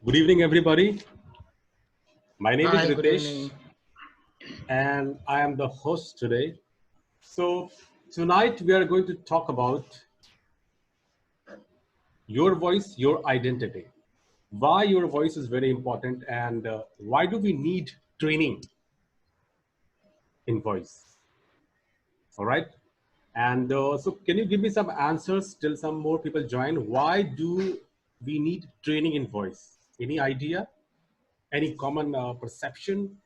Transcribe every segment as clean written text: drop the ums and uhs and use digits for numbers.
Good evening, everybody. My name is Hi, good Ritesh, evening. and I am the host today. So, tonight we are going to talk about your voice, your identity. Why your voice is very important, and why do we need training in voice? All right. And so, can you give me some answers till some more people join? Why do we need training in voice? Any idea? Any common perception?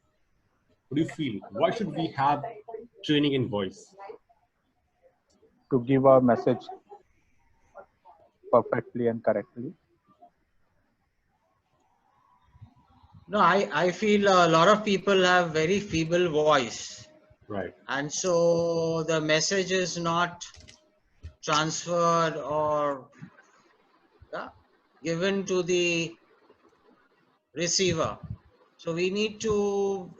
What do you feel? Why should we have training in voice? To give our message perfectly and correctly. No, I feel a lot of people have very feeble voice, Right. and so the message is not transferred or yeah, given to the receiver. So we need to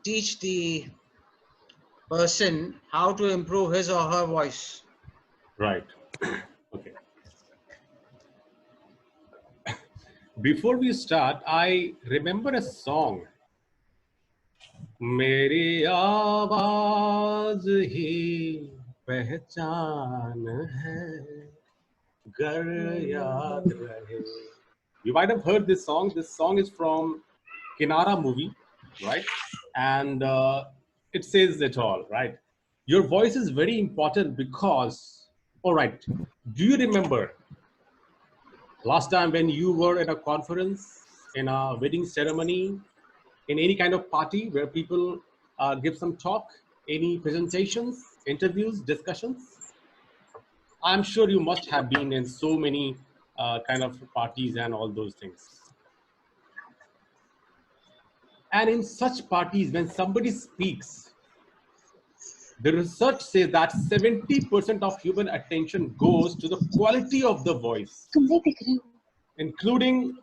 teach the person how to improve his or her voice. Right. Okay. Before we start, I remember a song. मेरी आवाज ही पहचान है गर याद रहे. You might have heard this song. This song is from Kinara movie, right? And it says it all, right? Your voice is very important because, all right, do you remember last time when you were at a conference, in a wedding ceremony, in any kind of party where people give some talk, any presentations, interviews, discussions? I'm sure you must have been in so many kind of parties and all those things. And in such parties, when somebody speaks, the research says that 70% of human attention goes to the quality of the voice, including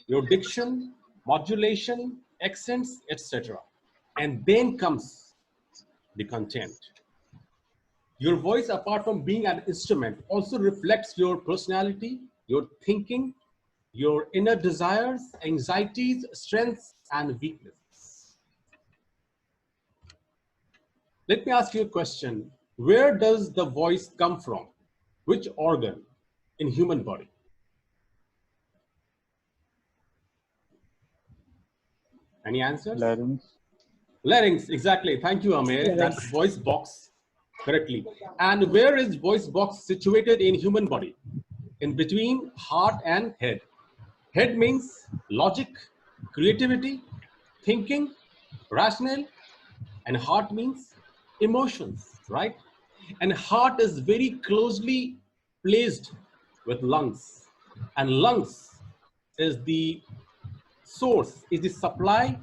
your diction, modulation, accents, etc. And then comes the content. Your voice, apart from being an instrument, also reflects your personality, your thinking, your inner desires, anxieties, strengths, and weaknesses. Let me ask you a question. Where does the voice come from? Which organ in human body? Any answers? Larynx. Larynx, exactly. Thank you, Amir. That's voice box, correctly. And where is voice box situated in human body? In between heart and head. Head means logic, creativity, thinking, rational, and heart means emotions, right? And heart is very closely placed with lungs. And lungs is the source, is the supply.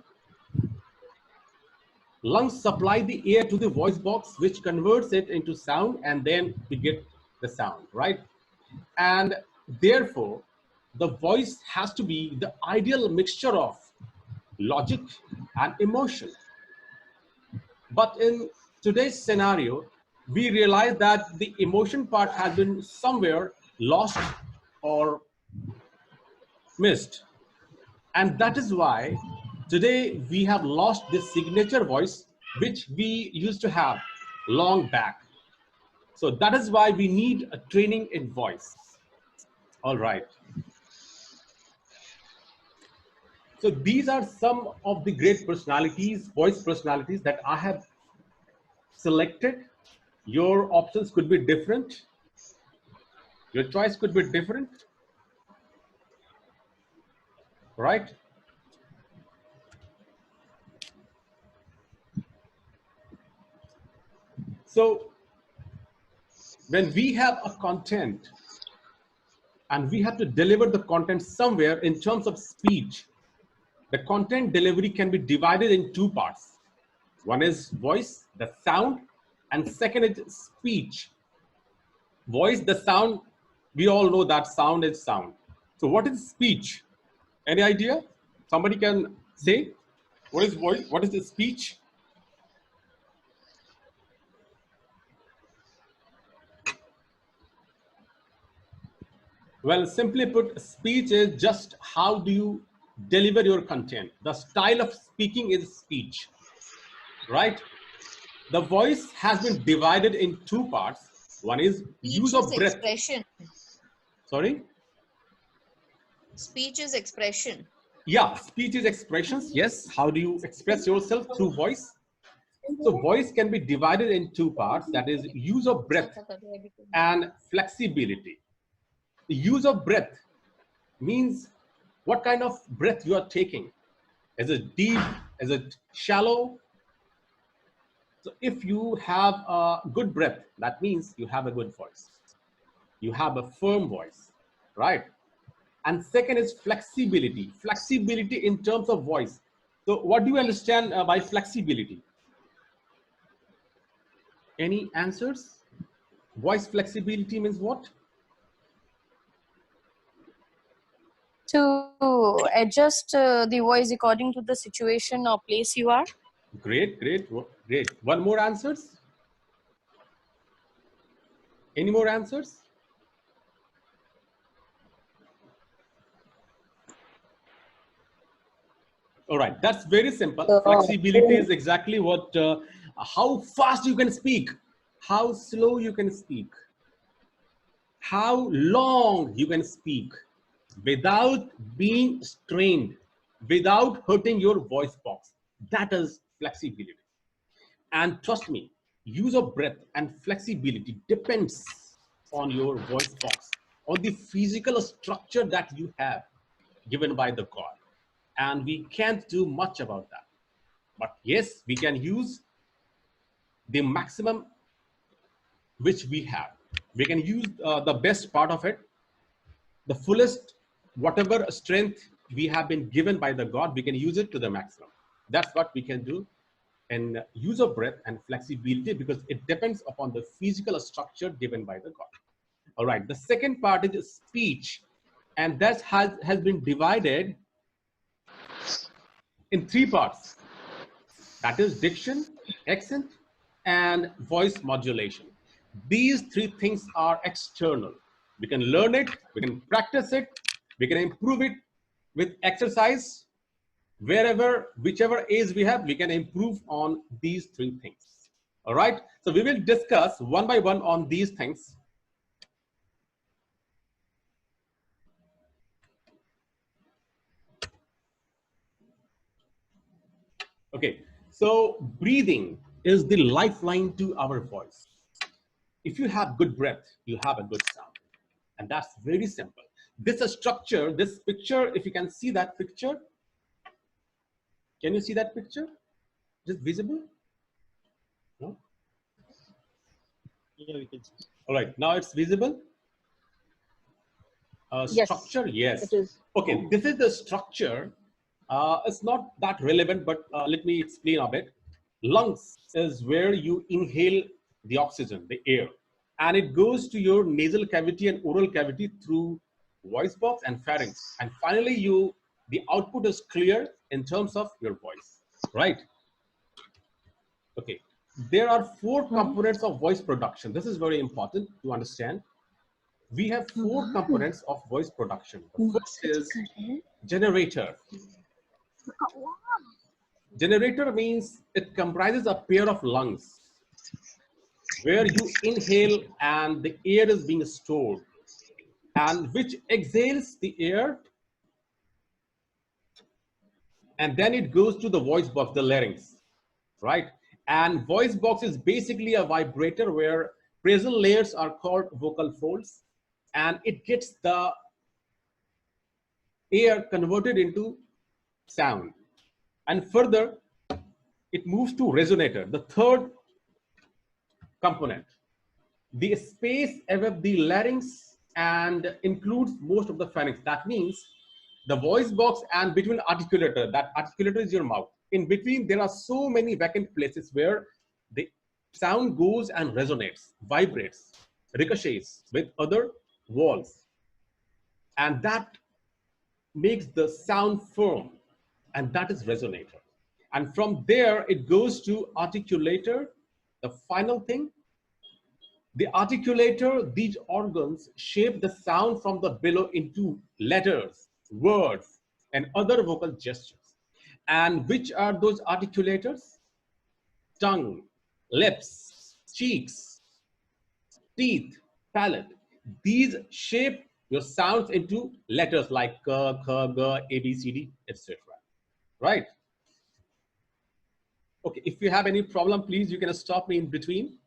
Lungs supply the air to the voice box, which converts it into sound, and then we get the sound, right? And therefore, the voice has to be the ideal mixture of logic and emotion. But in today's scenario, we realize that the emotion part has been somewhere lost or missed. And that is why today we have lost this signature voice which we used to have long back. So that is why we need a training in voice. All right. So these are some of the great personalities, voice personalities that I have selected. Your options could be different. Your choice could be different, right? So when we have a content and we have to deliver the content somewhere in terms of speech, the content delivery can be divided in two parts. One is voice, the sound, and second is speech. Voice, the sound, we all know that sound is sound. So what is speech? Any idea? Somebody can say, what is voice? What is the speech? Well, simply put, speech is just how do you deliver your content. The style of speaking is speech, right? The voice has been divided in two parts. One is use Speech of is breath. expression. Sorry? Speech is expression. Yeah, speech is expressions. Yes. How do you express yourself through voice? So voice can be divided in two parts. That is use of breath and flexibility. The use of breath means what kind of breath you are taking. Is it deep? Is it shallow? So if you have a good breath, that means you have a good voice. You have a firm voice, right? And second is flexibility. Flexibility in terms of voice. So what do you understand by flexibility? Any answers? Voice flexibility means what? To adjust the voice according to the situation or place you are. Great, great, great. One more answers? Any more answers? All right, that's very simple. Flexibility is exactly what, how fast you can speak, how slow you can speak, how long you can speak without being strained, without hurting your voice box. That is flexibility. And trust me, use of breath and flexibility depends on your voice box, on the physical structure that you have given by the God. And we can't do much about that. But yes, we can use the maximum which we have. We can use the best part of it, the fullest, whatever strength we have been given by the God, we can use it to the maximum. That's what we can do. And use of breath and flexibility, because it depends upon the physical structure given by the God. All right, the second part is speech, and that has been divided in three parts. That is diction, accent, and voice modulation. These three things are external. We can learn it, we can practice it, we can improve it with exercise. Wherever, whichever age we have, we can improve on these three things. All right, so we will discuss one by one on these things. Okay, so breathing is the lifeline to our voice. If you have good breath, you have a good sound. And that's very simple. This structure, this picture, if you can see that picture, can you see that picture? Is it visible? No? Yeah, we can see. All right, now it's visible. Structure, yes. It is. Okay, this is the structure. It's not that relevant, but let me explain a bit. Lungs is where you inhale the oxygen, the air, and it goes to your nasal cavity and oral cavity through voice box and pharynx. And finally, the output is clear in terms of your voice, right? Okay, there are four components of voice production. This is very important to understand. We have four components of voice production. The first is generator. Generator means it comprises a pair of lungs where you inhale and the air is being stored, and which exhales the air, and then it goes to the voice box, the larynx, right? And voice box is basically a vibrator where basal layers are called vocal folds, and it gets the air converted into sound. And further, it moves to resonator, the third component. The space above the larynx and includes most of the pharynx. That means the voice box and between articulator, that articulator is your mouth. In between, there are so many vacant places where the sound goes and resonates, vibrates, ricochets with other walls. And that makes the sound firm, and that is resonator. And from there, it goes to articulator, the final thing, The articulator, these organs shape the sound from the below into letters, words, and other vocal gestures. And which are those articulators? Tongue, lips, cheeks, teeth, palate. These shape your sounds into letters like k, k, g, a, b, c, d, etc. Right? Okay, if you have any problem, please, you can stop me in between.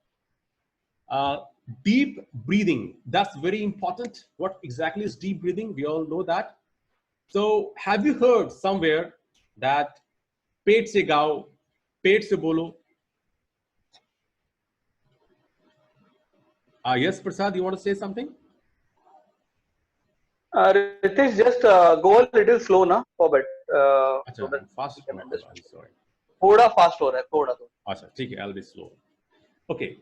Deep breathing, that's very important. What exactly is deep breathing? We all know that. So have you heard somewhere that पेट से गाओ, पेट से bolo? Yes, Prasad, you want to say something? Ritesh, just go a little slow ना for bit. So that fast. we can understand. I'm sorry. थोड़ा fast हो रहा है, थोड़ा तो. अच्छा, ठीक है, I'll be slow. Okay.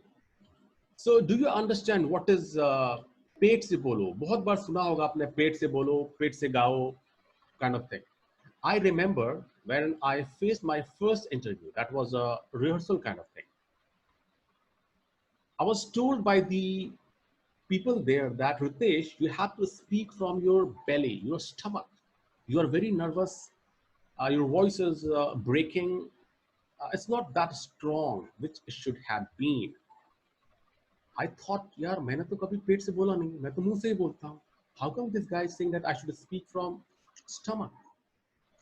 So do you understand what is पेट से बोलो? बहुत बार सुना होगा आपने पेट से बोलो, पेट से गाओ kind of thing. I remember when I faced my first interview, that was a rehearsal kind of thing. I was told by the people there that Ritesh, you have to speak from your belly, your stomach. You are very nervous. Your voice is breaking. It's not that strong, which it should have been. I thought, यार मैंने तो कभी पेट से बोला नहीं, मैं तो मुंह से ही बोलता हूँ. How come this guy is saying that I should speak from stomach?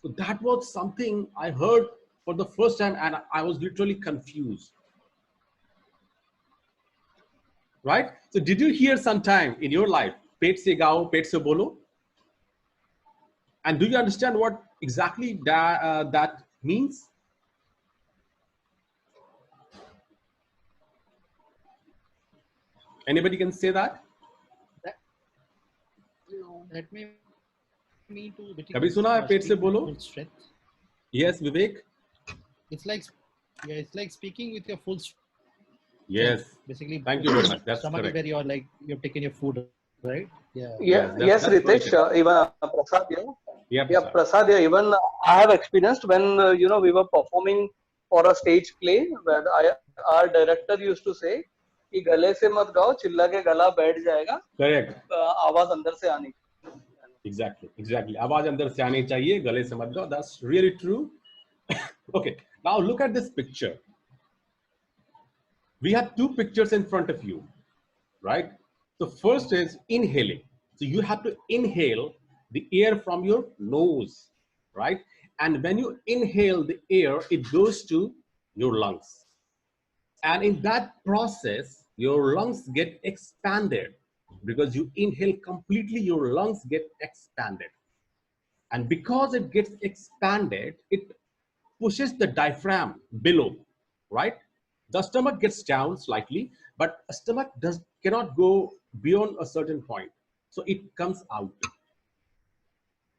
So that was something I heard for the first time, and I was literally confused. Right? So did you hear sometime in your life, पेट से गाओ, पेट से बोलो? And do you understand what exactly that means? Anybody can say that? That may mean to कभी सुना है पेट से बोलो? full strength. Yes, Vivek. It's like speaking with your full strength. Yes. Basically, thank you very much. That's stomach correct. Where you're like you've taken your food, right? Yeah. Yes, Ritesh. Even Prasad here. Yeah, Prasad here. Even I have experienced when we were performing for a stage play where our director used to say कि गले से मत गाओ, चिल्ला के गला बैठ जाएगा. Correct. आवाज अंदर से आनी. Exactly. आवाज अंदर से आनी चाहिए, गले से मत गाओ. That's really true. Okay. Now look at this picture. We have two pictures in front of you, right? So first is inhaling. So you have to inhale the air from your nose, right? And when you inhale the air, it goes to your lungs. And in that process, your lungs get expanded because you inhale completely, your lungs get expanded. And because it gets expanded, it pushes the diaphragm below, right? The stomach gets down slightly, but a stomach cannot go beyond a certain point. So it comes out,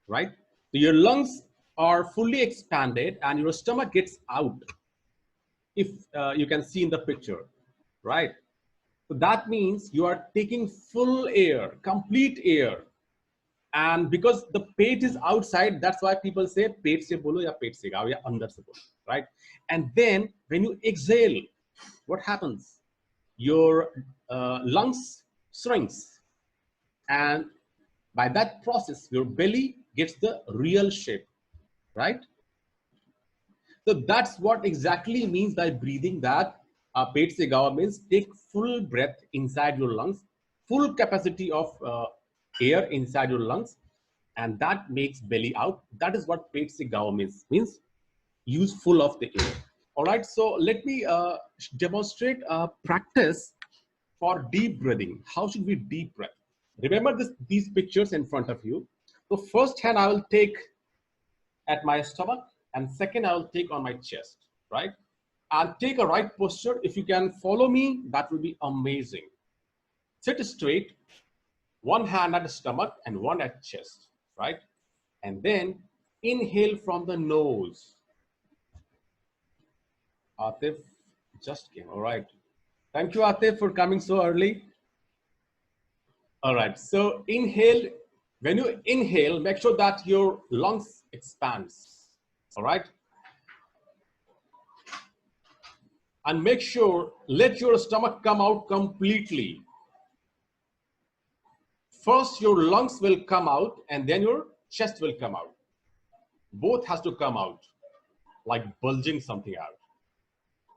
right? So your lungs are fully expanded and your stomach gets out. If you can see in the picture, right? So that means you are taking full air, complete air. And because the pate is outside, that's why people say pate se bolo ya pate se gao ya andar se bolo, right? And then when you exhale, what happens? Your lungs shrinks, and by that process, your belly gets the real shape, right? So that's what exactly means by breathing, that pate se gao means take full breath inside your lungs, full capacity of air inside your lungs, and that makes belly out. That is what pate se gao means use full of the air. All right, so let me demonstrate a practice for deep breathing. How should we deep breath? Remember these pictures in front of you. So first hand I will take at my stomach, and second I will take on my chest, right? I'll take a right posture. If you can follow me, that will be amazing. Sit straight, one hand at the stomach and one at chest, right? And then inhale from the nose. Atif just came. All right. Thank you, Atif, for coming so early. All right. So inhale. When you inhale, make sure that your lungs expands. All right. And make sure, let your stomach come out completely. First, your lungs will come out and then your chest will come out. Both has to come out, like bulging something out.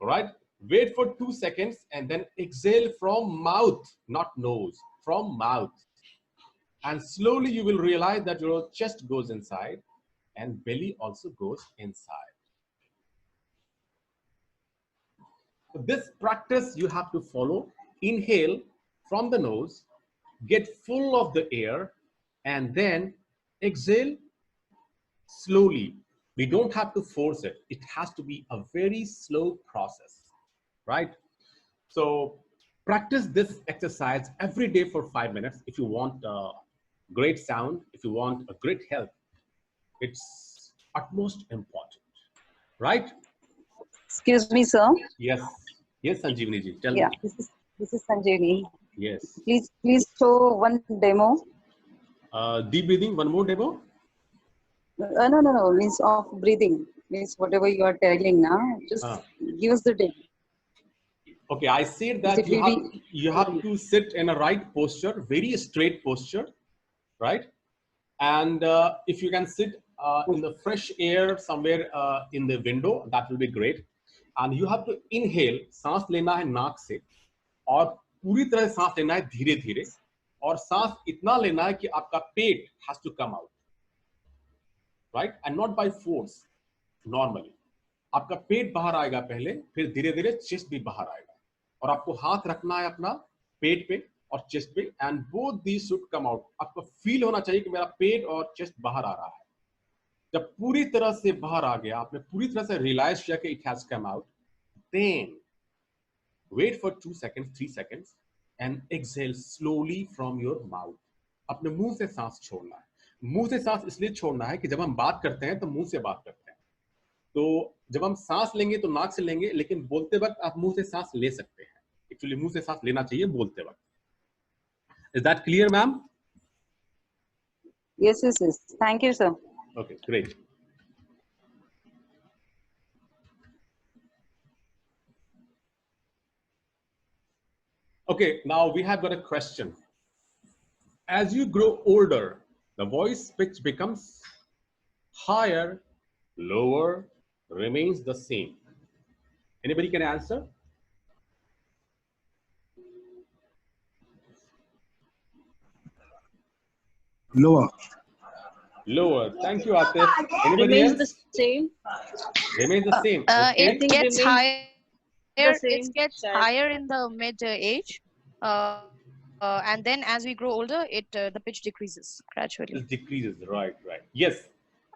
All right? Wait for 2 seconds and then exhale from mouth, not nose, from mouth. And slowly you will realize that your chest goes inside and belly also goes inside. This practice you have to follow. Inhale from the nose, get full of the air, and then exhale slowly. We don't have to force it. It has to be a very slow process, right? So practice this exercise every day for 5 minutes if you want great sound, if you want a great health. It's utmost important, right? Excuse me, sir. Yes. Yes, Sanjeevani ji, tell Yeah, me. this is Sanjayani. Yes. Please show one demo. Deep breathing, one more demo. No. Means of breathing. Means whatever you are telling now. Just give us the demo. Okay, I said that It will you have to sit in a right posture, very straight posture, right? And if you can sit in the fresh air somewhere in the window, that will be great. And you have to inhale, सांस लेना है नाक से, और पूरी तरह सांस लेना है धीरे धीरे, और सांस इतना लेना है कि आपका पेट has to come out, right? And not by force, normally. आपका पेट बाहर आएगा पहले, फिर धीरे धीरे चेस्ट भी बाहर आएगा, और आपको हाथ रखना है अपना पेट पे और चेस्ट पे, and both these should come out. आपको फील होना चाहिए कि मेरा पेट और चेस्ट बाहर आ रहा है. जब पूरी तरह से बाहर आ गया, आपने पूरी तरह से रियलाइज किया कि it has come out, then wait for 2 seconds, 3 seconds and exhale slowly from your mouth. अपने मुंह से सांस छोड़ना है. मुंह से सांस इसलिए छोड़ना है कि जब हम बात करते हैं तो मुंह से बात करते हैं. तो जब हम सांस लेंगे तो नाक से लेंगे, लेकिन बोलते वक्त आप मुंह से सांस ले सकते हैं. एक्चुअली मुंह से सांस लेना चाहिए बोलते वक्त. Is that clear, ma'am? Yes. Thank you, sir. Okay, great. Okay, now we have got a question. As you grow older, the voice pitch becomes higher, lower, remains the same. Anybody can answer? Lower. Lower. Thank you, Atif. Anybody Remains else? the same. Remains the same. Okay. It gets higher. It same gets size. higher in the mid age, and then as we grow older, the pitch decreases gradually. It decreases, right. Yes,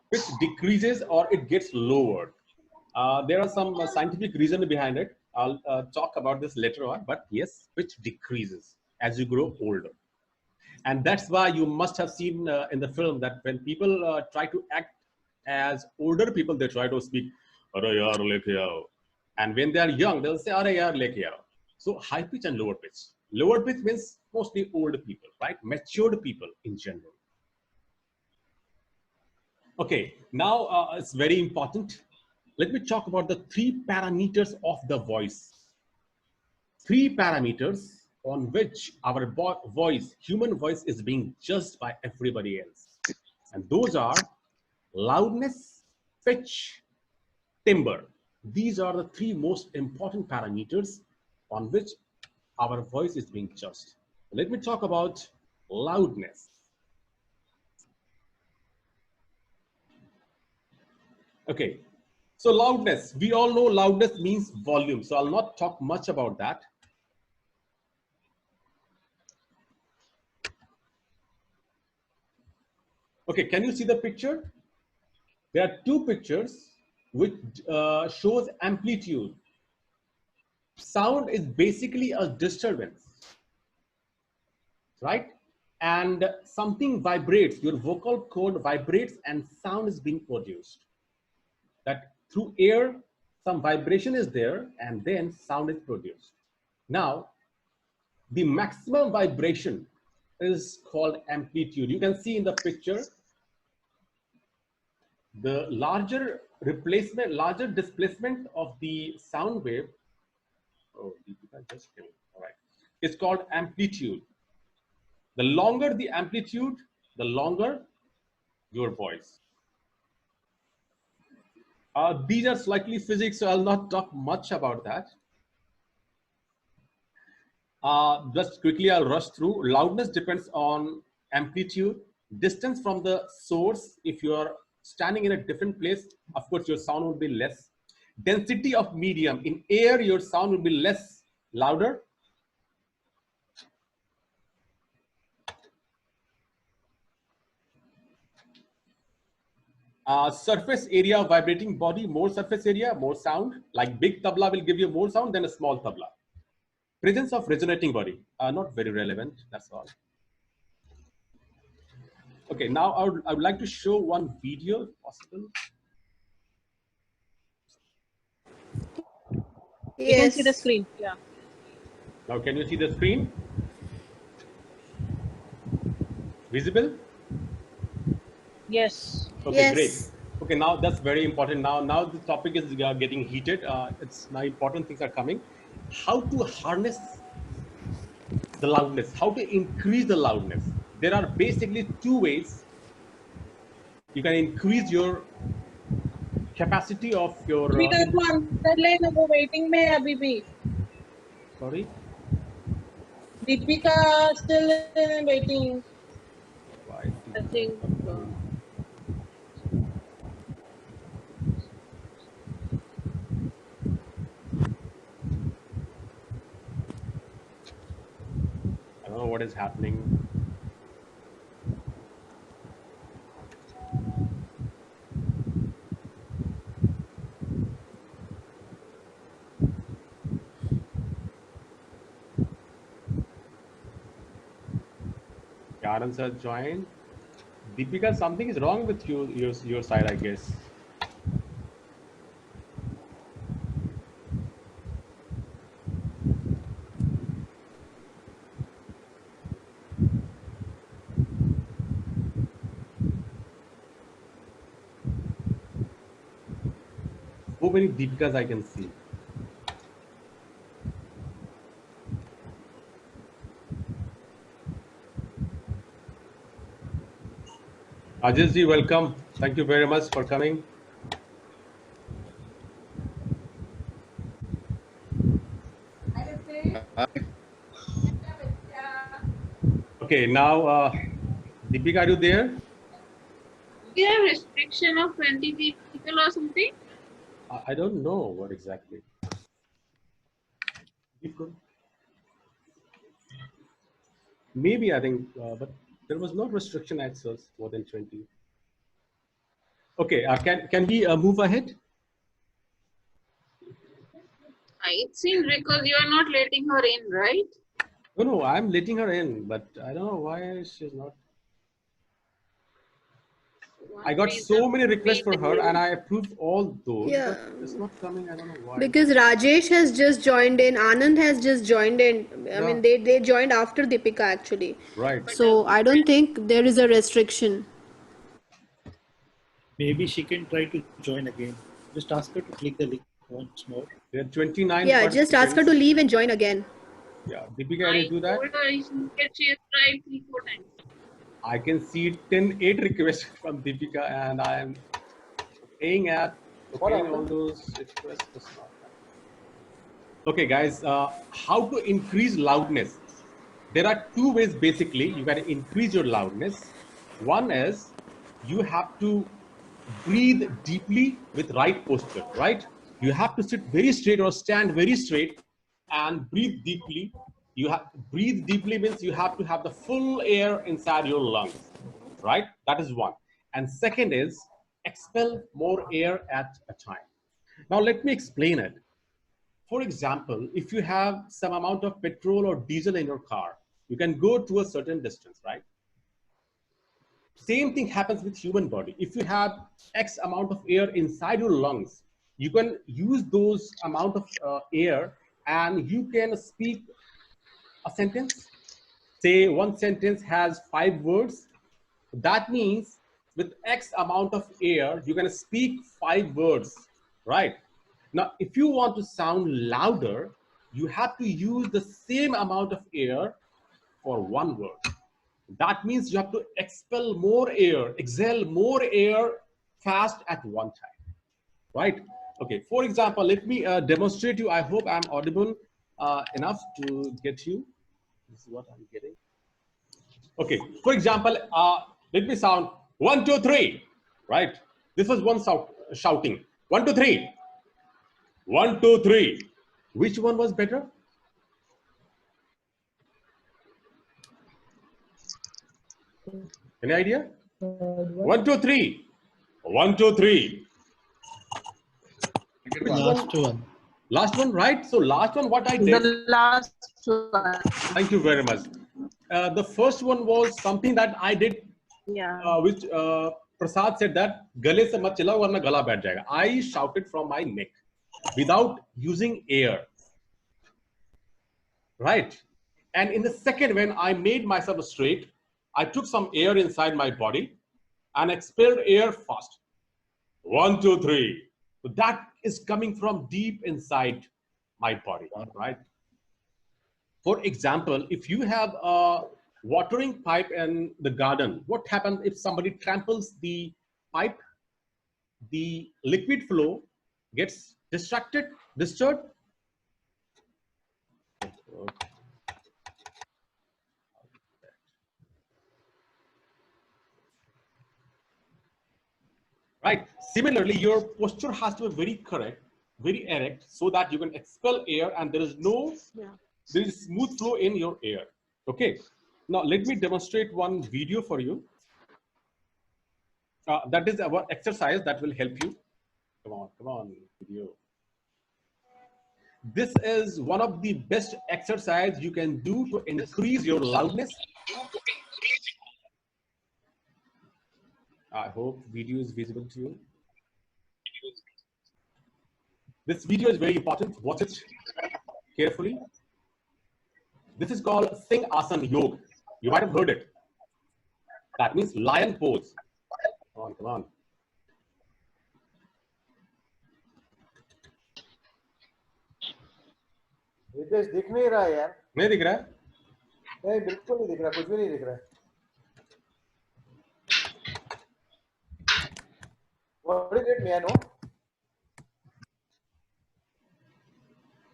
pitch decreases or it gets lowered. There are some scientific reason behind it. I'll talk about this later on, but yes, pitch decreases as you grow older. And that's why you must have seen in the film that when people try to act as older people, they try to speak, "Arey yaar, leke aao." And when they are young, they'll say, "Arey yaar, leke aao." So high pitch and lower pitch. Lower pitch means mostly old people, right? Matured people in general. Okay, now it's very important. Let me talk about the 3 parameters of the voice. 3 parameters on which our voice, human voice, is being judged by everybody else. And those are loudness, pitch, timbre. These are the 3 most important parameters on which our voice is being judged. Let me talk about loudness. Okay, so loudness, we all know loudness means volume, so I'll not talk much about that. Okay, can you see the picture? There are 2 pictures which shows amplitude. Sound is basically a disturbance, right? And something vibrates, your vocal cord vibrates and sound is being produced. That through air, some vibration is there and then sound is produced. Now, the maximum vibration is called amplitude. You can see in the picture, the larger displacement of the sound wave Oh, Deepika just came. All right. It's called amplitude. The longer the amplitude, the longer your voice. These are slightly physics, so I'll not talk much about that. Just quickly, I'll rush through. Loudness depends on amplitude, distance from the source. If you are standing in a different place, of course, your sound will be less. Density of medium. In air, your sound will be less louder. Surface area of vibrating body, more surface area, more sound. Like big tabla will give you more sound than a small tabla. Presence of resonating body, not very relevant, that's all. Okay, now I would like to show one video if possible. You can see the screen, yeah. Now, can you see the screen? Visible? Yes. Okay, Yes. great. Okay, now that's very important. Now the topic is getting heated. It's now important things are coming. How to harness the loudness? How to increase the loudness? There are basically two ways you can increase your capacity of your. Deepika को अंदर लेना, वो waiting में है अभी भी. Sorry. Deepika still waiting. Why? I think. I don't know what is happening. Karan sir joined. Deepika, something is wrong with you, your side, I guess. So many Deepikas I can see. Ajay ji, welcome. Thank you very much for coming. Okay, now, Deepika, are you there? We have restriction of 20 people or something. I don't know what exactly. Maybe I think, but there was no restriction access more than 20. Okay, can we move ahead? I think because you are not letting her in, right? No, I'm letting her in, but I don't know why she's not. I got so many requests for her and I approved all those, Yeah. but it's not coming. I don't know why. Because Rajesh has just joined in, Anand has just joined in. I mean, they joined after Deepika actually. Right. So I don't think there is a restriction. Maybe she can try to join again. Just ask her to click the link once more. There are 29. Yeah, just ask her to leave and join again. Yeah, Deepika, can you do that? She has tried 3-4 times. I can see 8 requests from Deepika, and I am paying all those requests. Okay, guys, how to increase loudness? There are two ways basically you can increase your loudness. One is you have to breathe deeply with right posture, right? You have to sit very straight or stand very straight and breathe deeply. You have breathe deeply means you have to have the full air inside your lungs, right? That is one. And second is expel more air at a time. Now let me explain it. For example, if you have some amount of petrol or diesel in your car, you can go to a certain distance, right? Same thing happens with human body. If you have X amount of air inside your lungs, you can use those amount of air and you can speak a sentence. Say one sentence has 5 words. That means with X amount of air, you can speak 5 words, right? Now, if you want to sound louder, you have to use the same amount of air for one word. That means you have to expel more air, exhale more air fast at one time, right? Okay, for example, let me demonstrate you. I hope I'm audible enough to get you. This is what I'm getting. Okay, for example, let me sound 1, 2, 3, right? This was one shouting. 1, 2, 3. 1, 2, 3. Which one was better? Any idea? 1, 2, 3. 1, 2, 3. Last one. Last one, right? So last one, what I did. The last one. Thank you very much. The first one was something that I did, which Prasad said that gale se mat chilao warna gala baith jayega. I shouted from my neck without using air, right? And in the second, when I made myself straight, I took some air inside my body and expelled air fast. 1, 2, 3. So that is coming from deep inside my body, right? For example, if you have a watering pipe in the garden, what happens if somebody tramples the pipe? The liquid flow gets distracted, disturbed. Right. Similarly, your posture has to be very correct, very erect, so that you can expel air and there is smooth flow in your air. Okay. Now let me demonstrate one video for you. That is our exercise that will help you. Come on, video. This is one of the best exercise you can do to increase your loudness. I hope video is visible to you. This video is very important. Watch it carefully. This is called Sing Asan Yoga. You might have heard it. That means lion pose. Come on. Ritesh दिख नहीं रहा है यार. नहीं दिख रहा है? नहीं, बिल्कुल नहीं दिख रहा, कुछ भी नहीं दिख रहा है. What is it, may I know?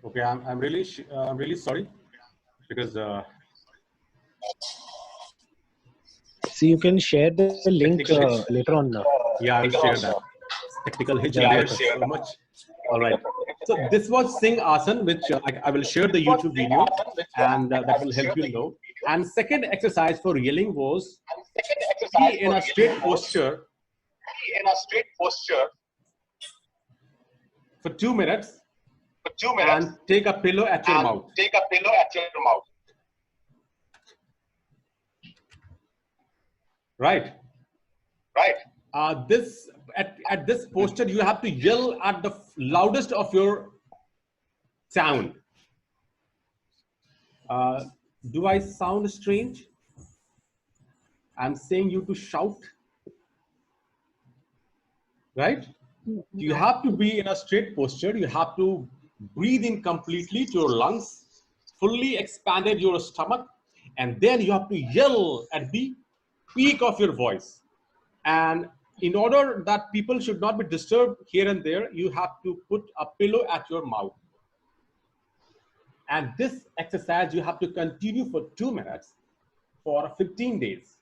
Okay, I'm really sorry because. See, you can share the link later on. Yeah, I will share that. Technical hitch. Yeah, so much. All right. So this was Sing Asan, which I will share the YouTube video, and that will help you know. And second exercise for yelling was be in a straight posture. For 2 minutes. And take a pillow at your mouth. Right. This at this posture, you have to yell at the loudest of your sound. Do I sound strange? I'm saying you to shout. Right? You have to be in a straight posture. You have to breathe in completely to your lungs, fully expanded your stomach, and then you have to yell at the peak of your voice. And in order that people should not be disturbed here and there, you have to put a pillow at your mouth. And this exercise you have to continue for 2 minutes for 15 days.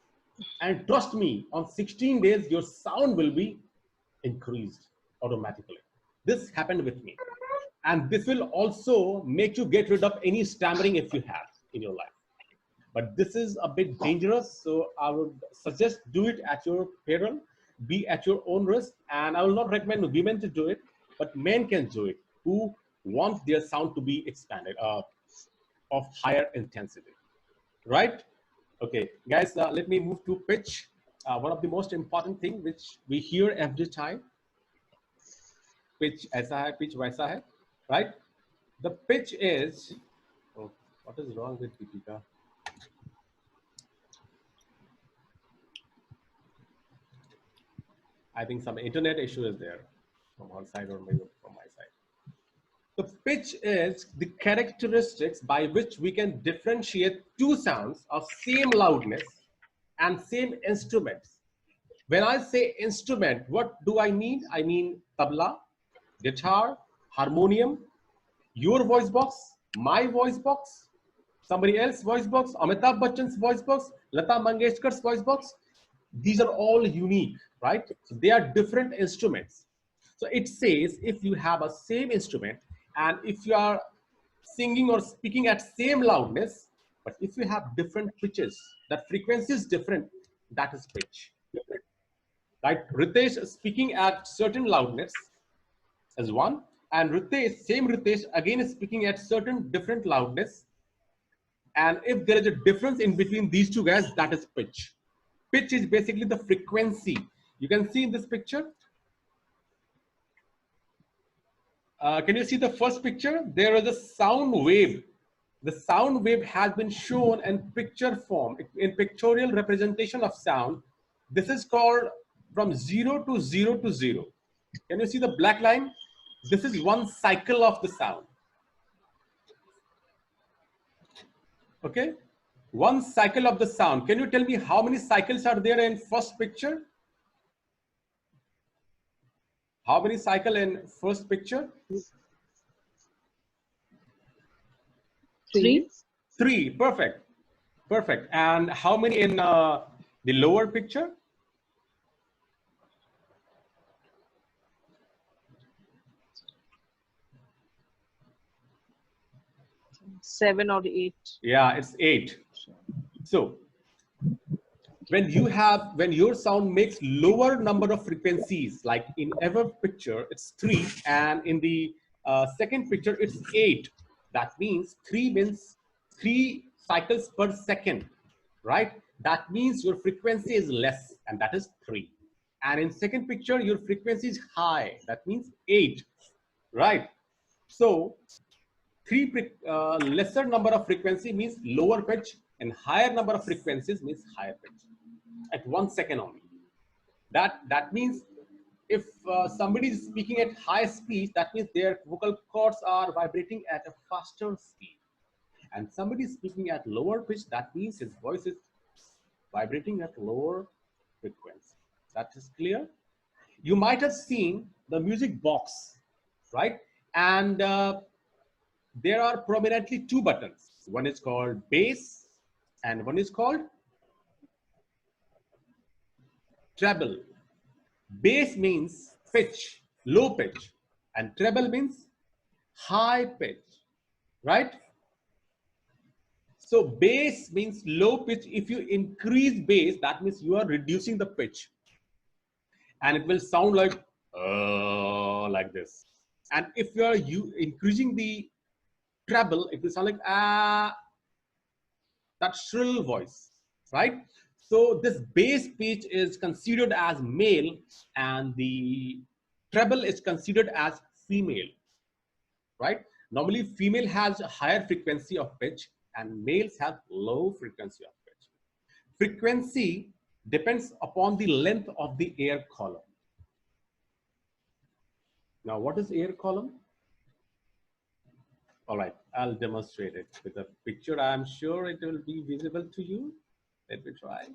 And trust me, on 16 days, your sound will be increased automatically. This happened with me. And this will also make you get rid of any stammering if you have in your life. But this is a bit dangerous, so I would suggest do it at your peril, be at your own risk, and I will not recommend women to do it, but men can do it who want their sound to be expanded, of higher intensity, right? Okay, guys, let me move to pitch. One of the most important thing which we hear every time, pitch aisa hai, pitch waisa hai, right? The pitch is, oh, what is wrong with Deepika? I think some internet issue is there from her side or maybe from my side. The pitch is the characteristics by which we can differentiate two sounds of same loudness and same instruments. When I say instrument, what do I mean? I mean tabla, guitar, harmonium, your voice box, my voice box, somebody else's voice box, Amitabh Bachchan's voice box, Lata Mangeshkar's voice box. These are all unique, right? So they are different instruments. So it says if you have a same instrument and if you are singing or speaking at same loudness, but if you have different pitches, that frequency is different, that is pitch. Right? Ritesh speaking at certain loudness is one, and Ritesh, same Ritesh, again is speaking at certain different loudness. And if there is a difference in between these two guys, that is pitch. Pitch is basically the frequency. You can see in this picture. Can you see the first picture? There is a sound wave. The sound wave has been shown in picture form, in pictorial representation of sound. This is called from 0 to 0 to 0. Can you see the black line? This is one cycle of the sound. Okay, one cycle of the sound. Can you tell me how many cycles are there in first picture? How many cycle in first picture? 3. 3. Perfect. Perfect. And how many in the lower picture? 7 or 8. Yeah, it's 8. So when your sound makes lower number of frequencies, like in every picture it's 3, and in the second picture it's 8. That means 3 means 3 cycles per second, right? That means your frequency is less, and that is 3. And in second picture your frequency is high, that means 8, right? So lesser number of frequency means lower pitch, and higher number of frequencies means higher pitch at 1 second only. That means if somebody is speaking at high speed, that means their vocal cords are vibrating at a faster speed. And somebody is speaking at lower pitch, that means his voice is vibrating at lower frequency. That is clear? You might have seen the music box, right? And there are prominently 2 buttons. One is called bass and one is called treble. Bass means pitch, low pitch, and treble means high pitch, right? So bass means low pitch. If you increase bass, that means you are reducing the pitch, and it will sound like this. And if you are increasing the treble, it will sound like that shrill voice, right? So this bass pitch is considered as male and the treble is considered as female, right? Normally female has a higher frequency of pitch and males have low frequency of pitch. Frequency depends upon the length of the air column. Now what is air column? All right, I'll demonstrate it with a picture. I'm sure it will be visible to you. Let me try.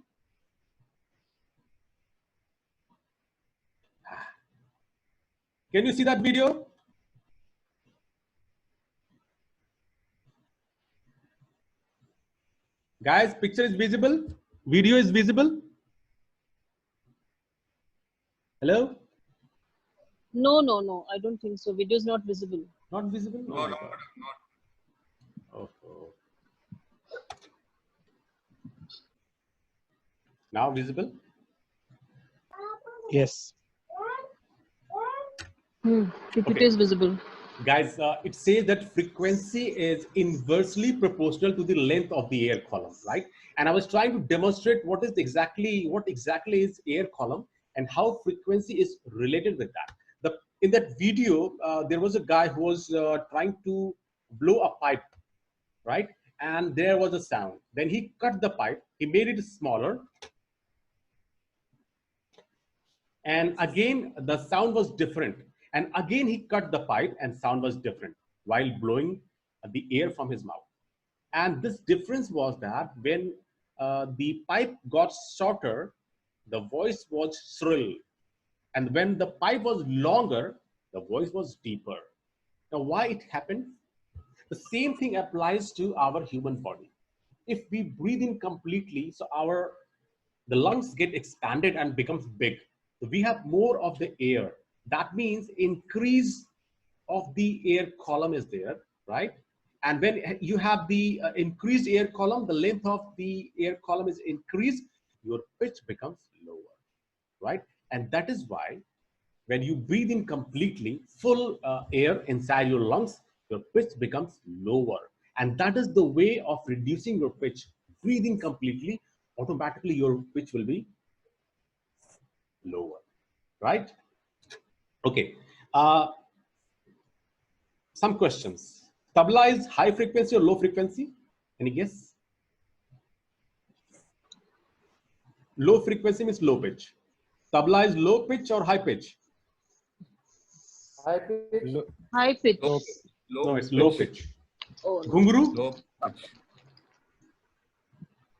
Can you see that video? Guys, picture is visible. Video is visible. Hello? No. I don't think so. Video is not visible. Not visible? No, no. Oh. Now visible? Yes. It is visible. Guys, it says that frequency is inversely proportional to the length of the air column, right? And I was trying to demonstrate what exactly is air column and how frequency is related with that. In that video, there was a guy who was trying to blow a pipe, right? And there was a sound. Then he cut the pipe, he made it smaller. And again, the sound was different. And again, he cut the pipe and sound was different. while blowing the air from his mouth. And this difference was that when the pipe got shorter, the voice was shrill. And when the pipe was longer, the voice was deeper. Now, why it happened? The same thing applies to our human body. If we breathe in completely, so the lungs get expanded and becomes big. So we have more of the air. That means increase of the air column is there, right? And when you have the increased air column, the length of the air column is increased, your pitch becomes lower, right? And that is why when you breathe in completely, full air inside your lungs, your pitch becomes lower. And that is the way of reducing your pitch. Breathing completely, automatically your pitch will be lower, right? Okay. Some questions. Tabla is high frequency or low frequency? Any guess? Low frequency means low pitch. Tabla is low pitch or high pitch? High pitch. High pitch. No, it's low pitch. Oh, no. Gunguru? Low pitch.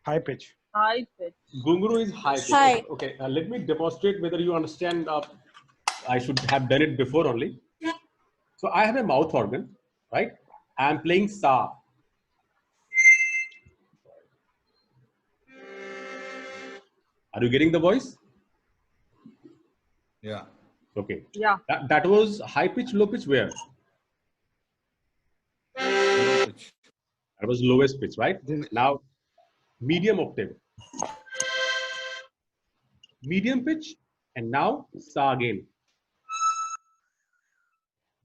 High pitch. High pitch. Gunguru is high pitch. High. Okay, let me demonstrate whether you understand. I should have done it before only. So I have a mouth organ, right? I am playing sa. Are you getting the voice? Yeah. Okay. Yeah. That was high pitch, low pitch where? Low pitch. That was lowest pitch, right? Now, medium octave. Medium pitch, and now sa again.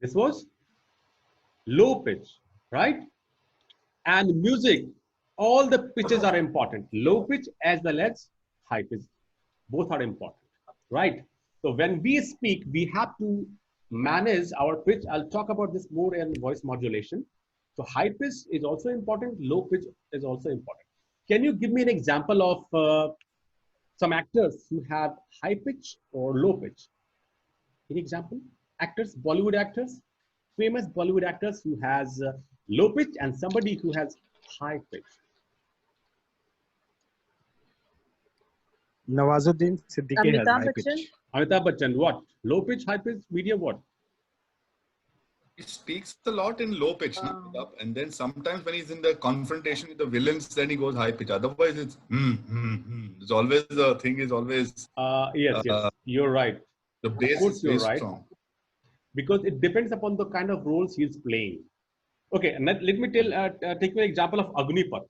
This was low pitch, right? And music, all the pitches are important. Low pitch as well as high pitch. Both are important, right? So when we speak, we have to manage our pitch. I'll talk about this more in voice modulation. So high pitch is also important. Low pitch is also important. Can you give me an example of some actors who have high pitch or low pitch? Any example? Actors, Bollywood actors, famous Bollywood actors who has low pitch and somebody who has high pitch. Nawazuddin Siddiqui has high pitch. Amitabh Bachchan, what? Low pitch, high pitch, medium, what? He speaks a lot in low pitch, and then sometimes when he's in the confrontation with the villains, then he goes high pitch. Otherwise, it's It's always the thing is always. Yes, you're right. The bass is very strong. Because it depends upon the kind of roles he's playing. Okay, and let me take an example of Agnipath.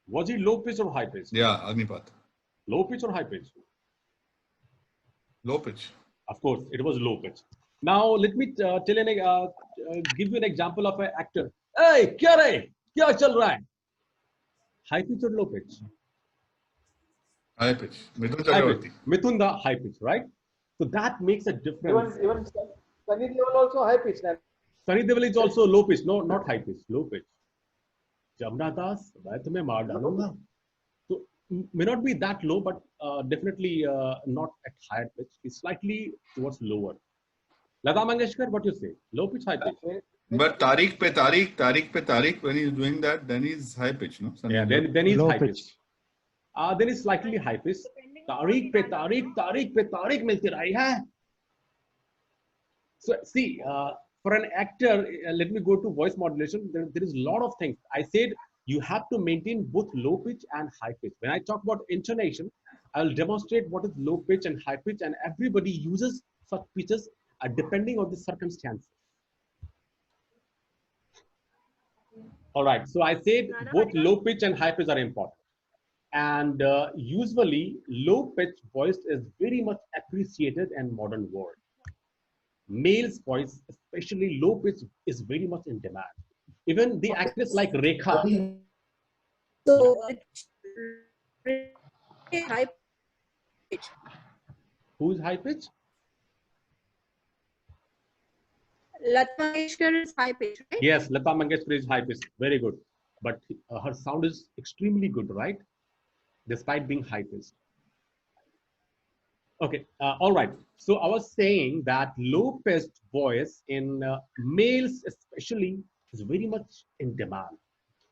Was he low pitch or high pitch? Yeah, Agnipath. Low pitch or high pitch? Low pitch. Of course, it was low pitch. Now let me give you an example of an actor. Hey, kya re? Kya chal raha hai? High pitch or low pitch? High pitch. Mithun Chakravarti. Mithun the high pitch, right? So that makes a difference. Even Sunny Deol also high pitch. Sunny Deol is also low pitch. No, not high pitch. Low pitch. Jamna Das, मैं तुम्हें मार डालूंगा. So may not be that low, but definitely not at higher pitch. It's slightly towards lower. Lata Mangeshkar, what you say? Low pitch, high pitch? But Tariq pe Tariq, when he's doing that, then he's high pitch, no? Yeah, then he's high pitch. Then it's slightly high pitch. Tariq pe Tariq milti rahi hai. So see, for an actor, let me go to voice modulation. There is a lot of things. I said you have to maintain both low pitch and high pitch. When I talk about intonation, I'll demonstrate what is low pitch and high pitch, and everybody uses such pitches depending on the circumstances. All right, so I said both low pitch and high pitch are important. And usually low pitch voice is very much appreciated in modern world. Male's voice, especially low pitch, is very much in demand. Even the actress like Rekha. So high pitch. Who's high pitch? Lata Mangeshkar is high pitch, right? Yes, Lata Mangeshkar is high pitch. Very good. But her sound is extremely good, right? Despite being high pitched. Okay, all right. So I was saying that low-pitched voice in males especially is very much in demand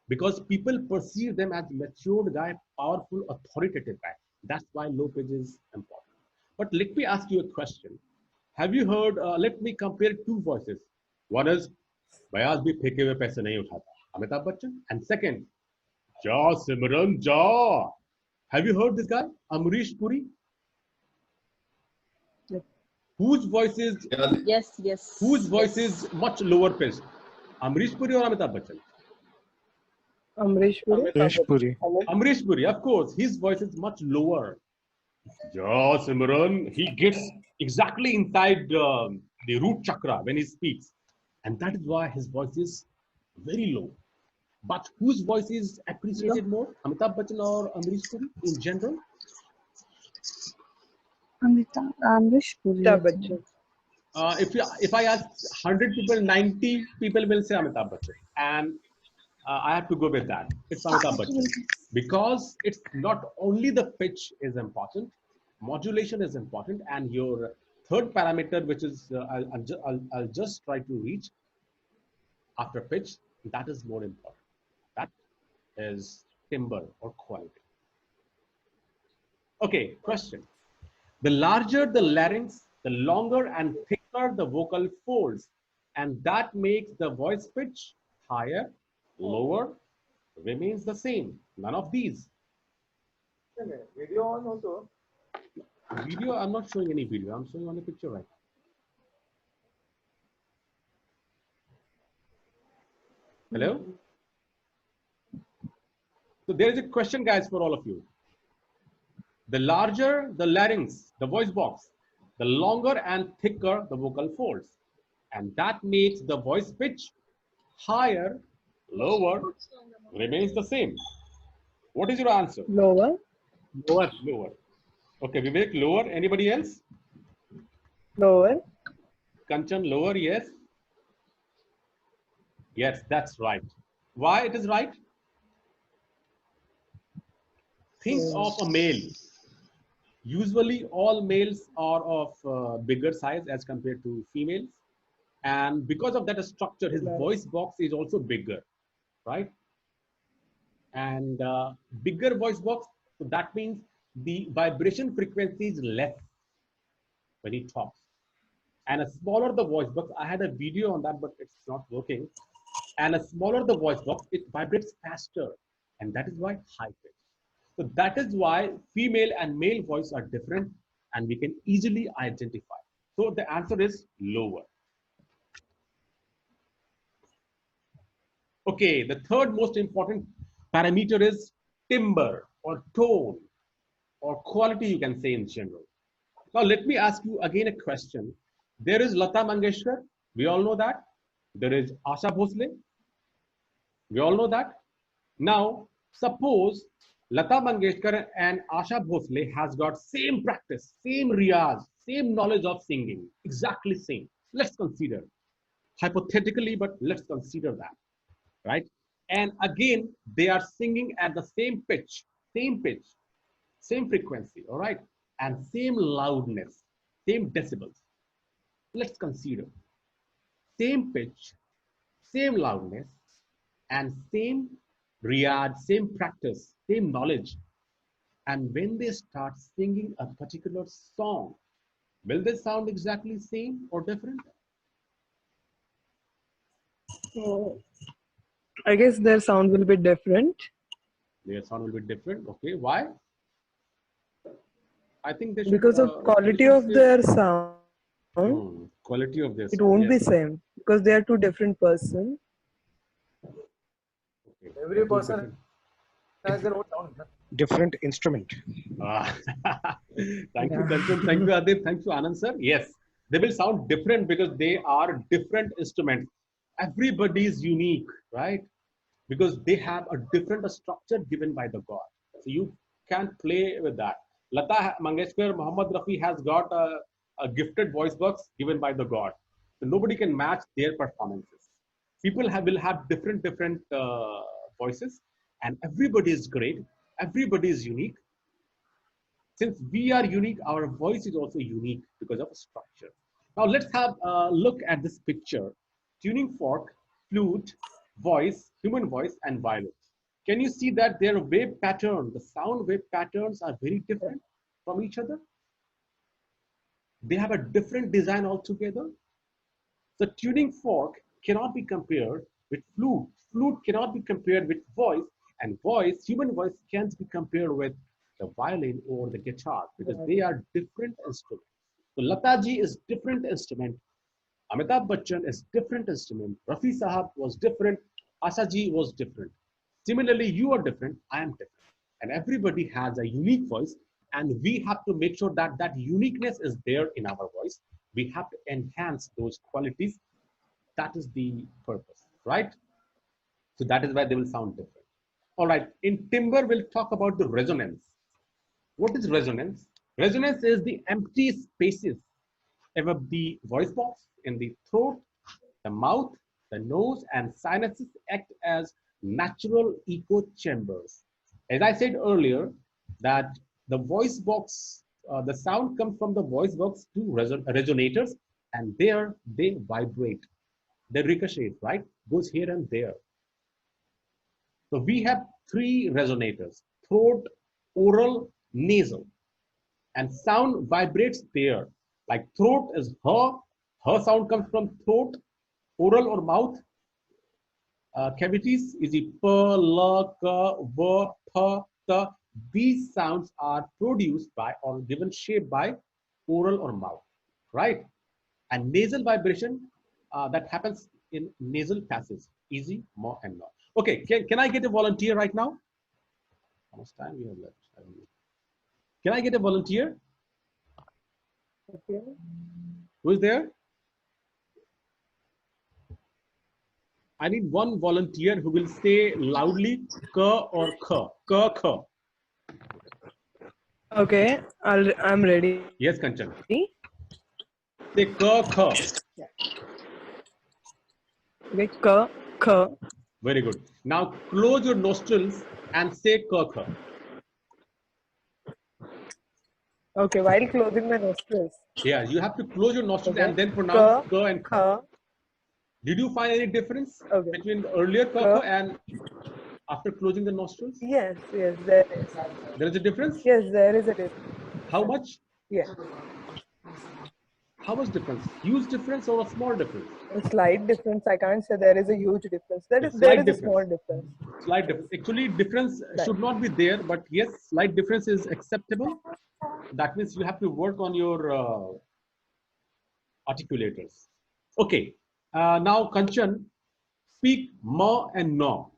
because people perceive them as matured guy, powerful, authoritative guy. That's why low pitch is important. But let me ask you a question. Have you heard, let me compare two voices. One is, बयाज भी फेंके हुए पैसे नहीं उठाता, Amitabh Bachchan. And second, Ja Simran Ja. Have you heard this guy, Amrish Puri? Whose voice is Yes. whose voice is much lower pitched? Amrish Puri or Amitabh Bachchan? Amrish Puri. Ritesh Puri. Amrish Puri, of course. His voice is much lower. Ja Simran, he gets exactly inside the root chakra when he speaks. And that is why his voice is very low. But whose voice is appreciated more? Amitabh Bachchan or Amrish Puri in general? Amrish Puri. Amitabh Bachchan. If I ask 100 people, 90 people will say Amitabh Bachchan. And I have to go with that. It's Amitabh Bachchan. Because it's not only the pitch is important, modulation is important, and your third parameter, which is I'll just try to reach after pitch, that is more important. That is timbre or quality. Okay, question. The larger the larynx, the longer and thicker the vocal folds, and that makes the voice pitch higher, lower, remains the same. None of these. Video on also. Video, I'm not showing any video. I'm showing only picture right now. Hello? So there is a question, guys, for all of you. The larger the larynx, the voice box, the longer and thicker the vocal folds. And that makes the voice pitch higher, lower, remains the same. What is your answer? Lower. Lower. Okay, Vivek, lower. Anybody else? Lower. Kanchan, lower, yes. Yes, that's right. Why it is right? Think of a male. Usually all males are of bigger size as compared to females. And because of that structure, his voice box is also bigger, right? And bigger voice box, so that means the vibration frequency is less when he talks. And a smaller the voice box, I had a video on that, but it's not working. And a smaller the voice box, it vibrates faster. And that is why high pitch. So that is why female and male voice are different and we can easily identify. So the answer is lower. Okay, the third most important parameter is timbre or tone or quality, you can say in general. Now let me ask you again a question. There is Lata Mangeshkar, we all know that. There is Asha Bhosle, we all know that. Now suppose Lata Mangeshkar and Asha Bhosle has got same practice, same riyaz, same knowledge of singing, exactly same. Let's consider, hypothetically, but let's consider that, right? And again, they are singing at the same pitch, same frequency, all right? And same loudness, same decibels. Let's consider same pitch, same loudness, and same riyadh, same practice, same knowledge. And when they start singing a particular song, will they sound exactly same or different? I guess their sound will be different. Their sound will be different. Okay, why? I think they should, because of quality of their sound. Quality of their sound. It won't be same because they are two different persons. Okay. Every person has their own sound. Different instrument. Thank you, Kanchan. Thank you, Adib. Thank you, Anand sir. Yes, they will sound different because they are different instruments. Everybody is unique, right? Because they have a different structure given by the God. So you can't play with that. Lata Mangeshkar, Muhammad Rafi has got a gifted voice box given by the God. So nobody can match their performances. People will have different voices, and everybody is great. Everybody is unique. Since we are unique, our voice is also unique because of structure. Now let's have a look at this picture. Tuning fork, flute, voice, human voice, and violin. Can you see that their wave pattern, the sound wave patterns are very different from each other? They have a different design altogether. The tuning fork cannot be compared with flute. Flute cannot be compared with voice, and voice, human voice, can't be compared with the violin or the guitar because they are different instruments. So Lataji is different instrument. Amitabh Bachchan is different instrument. Rafi Sahab was different. Asaji was different. Similarly, you are different. I am different. And everybody has a unique voice. And we have to make sure that that uniqueness is there in our voice. We have to enhance those qualities. That is the purpose, right? So that is why they will sound different. All right. In Timbre, we'll talk about the resonance. What is resonance? Resonance is the empty spaces above the voice box, in the throat, the mouth, the nose, and sinuses act as natural echo chambers. As I said earlier, that the voice box, the sound comes from the voice box to resonators, and there they vibrate. They ricochet, right? Goes here and there. So we have three resonators: throat, oral, nasal. And sound vibrates there. Like throat is her sound comes from throat, oral or mouth. Cavities is the p, l, k, v, p, t. These sounds are produced by or given shape by oral or mouth, right? And nasal vibration that happens in nasal passages, easy, more and more. Okay, can I get a volunteer right now? How much time we have left? Can I get a volunteer? Okay. Who is there? I need one volunteer who will say loudly ka or kha. Ka, kha. Okay, I'm ready. Yes, Kanchan. Say ka, kha. Okay, ka, kha. Very good. Now close your nostrils and say ka, kha. Okay, while closing my nostrils. Yeah, you have to close your nostrils Okay. and then pronounce Ka, ka and kha. kha. Did you find any difference between the earlier ka, Ka. kha and after closing the nostrils? Yes, yes, there is. There is a difference? Yes, there is a difference. How much? Yeah. How much difference? Huge difference or a small difference? A slight difference. I can't say there is a huge difference. There is Slight a small difference. Slight difference. Actually, difference should not be there, but yes, slight difference is acceptable. That means you have to work on your articulators. Okay. Now, Kanchan, speak ma and no.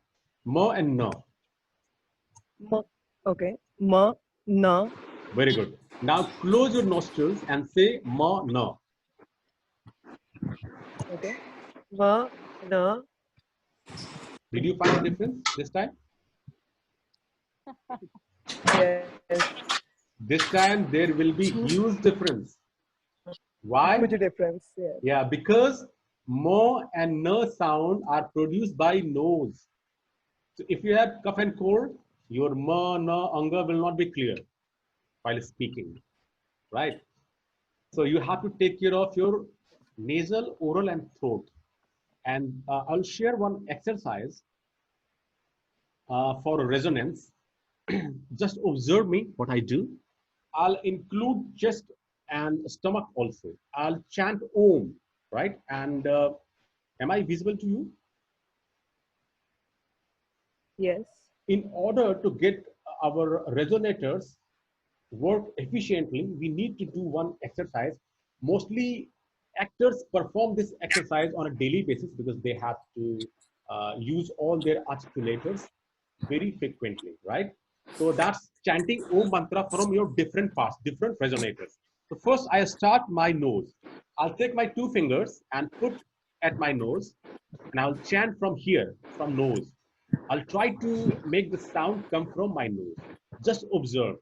Ma and no. Ma. Okay. Ma, na. Very good. Now close your nostrils and say ma, no. Okay. Ma, na. Did you find a difference this time? Yes. This time there will be huge difference. Why? Huge difference. Yes. Yeah, because mo and no sound are produced by nose. So if you have cough and cold, your ma, na, anga will not be clear while speaking, right? So you have to take care of your nasal, oral, and throat. And I'll share one exercise for resonance. Just observe me what I do. I'll include chest and stomach also. I'll chant Om, right? And am I visible to you? Yes. In order to get our resonators work efficiently, we need to do one exercise. Mostly actors perform this exercise on a daily basis because they have to use all their articulators very frequently, right? So that's chanting Om mantra from your different parts, different resonators. So first I start my nose. I'll take my two fingers and put at my nose, and I'll chant from here, from nose. I'll try to make the sound come from my nose. Just observe.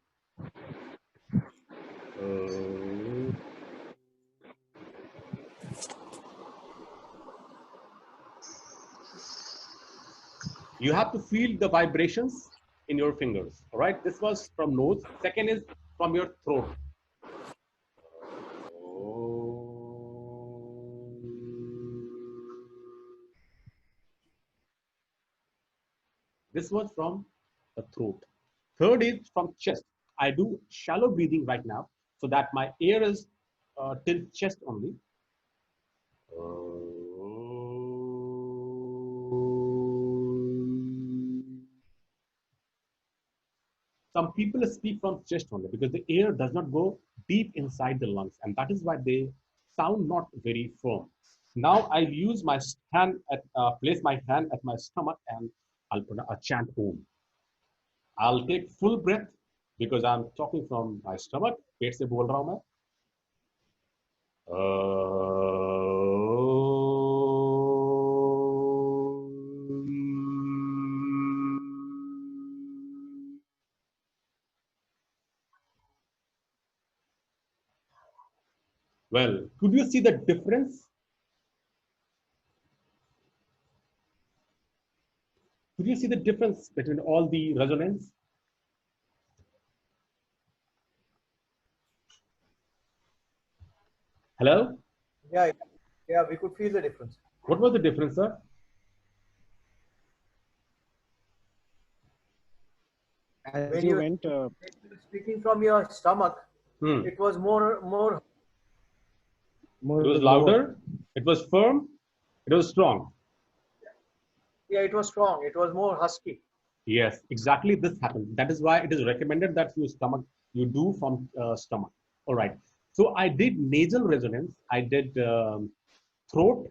You have to feel the vibrations in your fingers. All right, this was from nose. Second is from your throat. This was from the throat. Third is from chest. I do shallow breathing right now so that my air is till chest only. Some people speak from chest only because the air does not go deep inside the lungs, and that is why they sound not very firm. Now I'll use my hand at place my hand at my stomach and I'll put a chant Om. I'll take full breath because I'm talking from my stomach. पेट से बोल रहा हूँ मैं. Well, could you see the difference? Could you see the difference between all the resonance? Hello? Yeah, yeah, we could feel the difference. What was the difference, sir? As When you you went, were speaking from your stomach, it was more. It was louder, it was firm, it was strong. Yeah, it was strong. It was more husky. Yes, exactly this happens. That is why it is recommended that you do from stomach. All right. So I did nasal resonance, I did throat,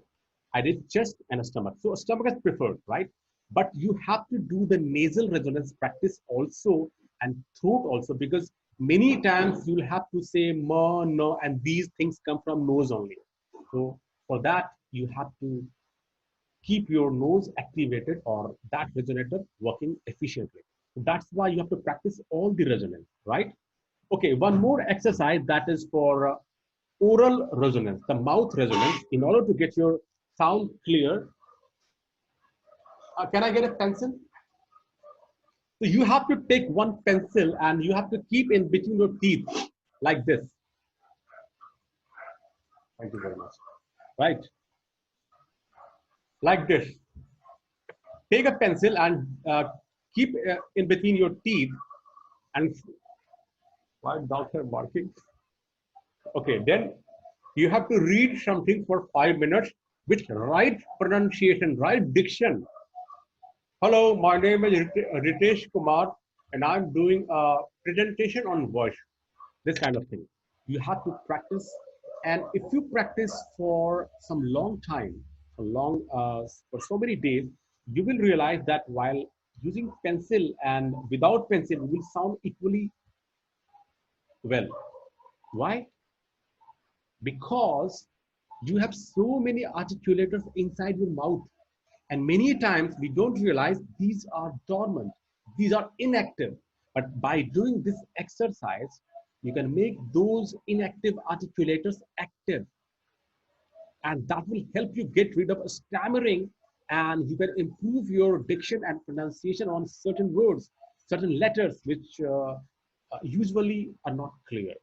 I did chest and a stomach. So a stomach is preferred, right? But you have to do the nasal resonance practice also and throat also, because many times you'll have to say ma, no, and these things come from nose only. So for that, you have to keep your nose activated or that resonator working efficiently. So that's why you have to practice all the resonance, right? Okay, one more exercise that is for oral resonance, the mouth resonance. In order to get your sound clear, can I get a pencil? So you have to take one pencil and you have to keep in between your teeth like this. Thank you very much. Right? Like this. Take a pencil and keep in between your teeth and why dogs are barking? Okay, then you have to read something for 5 minutes with right pronunciation, right diction. Hello, my name is Ritesh Kumar and I'm doing a presentation on voice. This kind of thing. You have to practice, and if you practice for some long time, for so many days, you will realize that while using pencil and without pencil, you will sound equally well. Why? Because you have so many articulators inside your mouth, and many times we don't realize these are dormant, these are inactive. But by doing this exercise, you can make those inactive articulators active, and that will help you get rid of stammering, and you can improve your diction and pronunciation on certain words, certain letters which usually are not clear.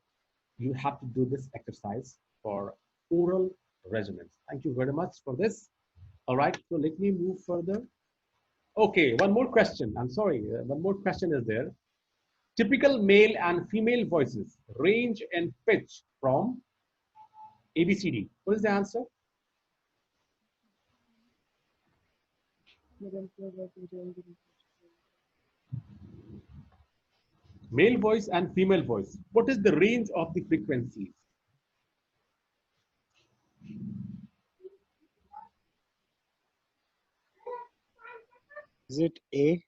You have to do this exercise for oral resonance. Thank you very much for this. All right, so let me move further. Okay, one more question. I'm sorry, one more question is there. Typical male and female voices range and pitch from ABCD. What is the answer? Male voice and female voice. What is the range of the frequencies? Is it A?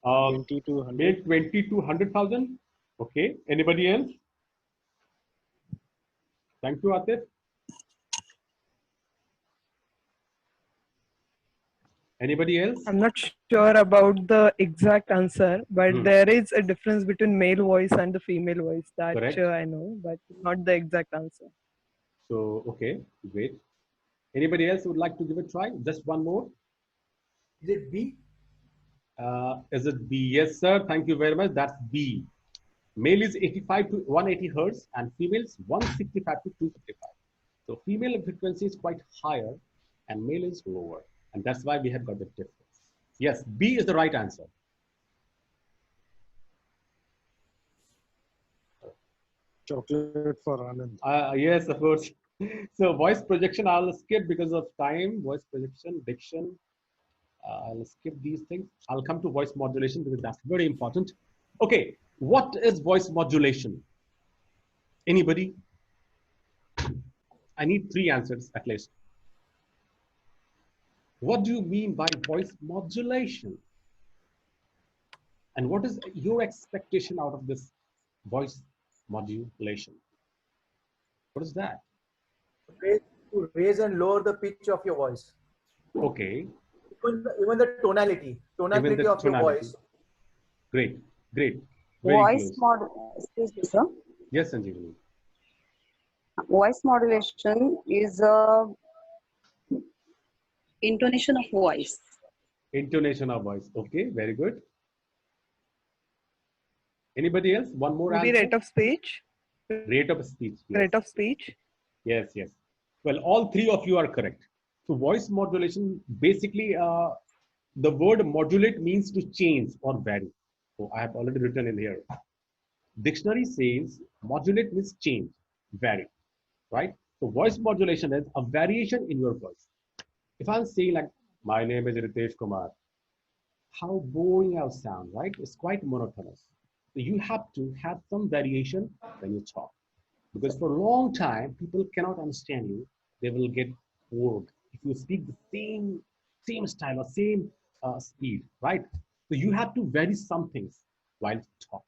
20 to 100? Male 20 to 100,000. Okay. Anybody else? Thank you, Atif. Anybody else? I'm not sure about the exact answer, but there is a difference between male voice and the female voice. That I know, but not the exact answer. So, okay, great. Anybody else would like to give a try? Just one more. Is it B? Is it B? Yes, sir. Thank you very much. That's B. Male is 85 to 180 hertz and females 165 to 255. So female frequency is quite higher and male is lower. And that's why we have got the difference. Yes, B is the right answer. Chocolate for Anand. Yes, of course. So voice projection, I'll skip because of time. Voice projection, diction. I'll skip these things. I'll come to voice modulation because that's very important. Okay, what is voice modulation? Anybody? I need 3 answers at least. What do you mean by voice modulation? And what is your expectation out of this voice modulation? What is that? To raise and lower the pitch of your voice. Okay. Even the tonality of your voice. Great. Very Voice close. excuse me, sir. Yes, Sanjeevani. Voice modulation is intonation of voice. Intonation of voice. Okay, very good. Anybody else? One more Maybe answer? rate of speech. Rate of speech. Yes. Rate of speech. Yes. Well, all 3 of you are correct. So voice modulation, basically, the word modulate means to change or vary. So I have already written in here. Dictionary says modulate means change, vary, right? So voice modulation is a variation in your voice. If I'm saying like, my name is Ritesh Kumar, how boring I'll sound, right? It's quite monotonous. So you have to have some variation when you talk. Because for a long time, people cannot understand you. They will get bored if you speak the same style or same speed, right? So you have to vary some things while talking.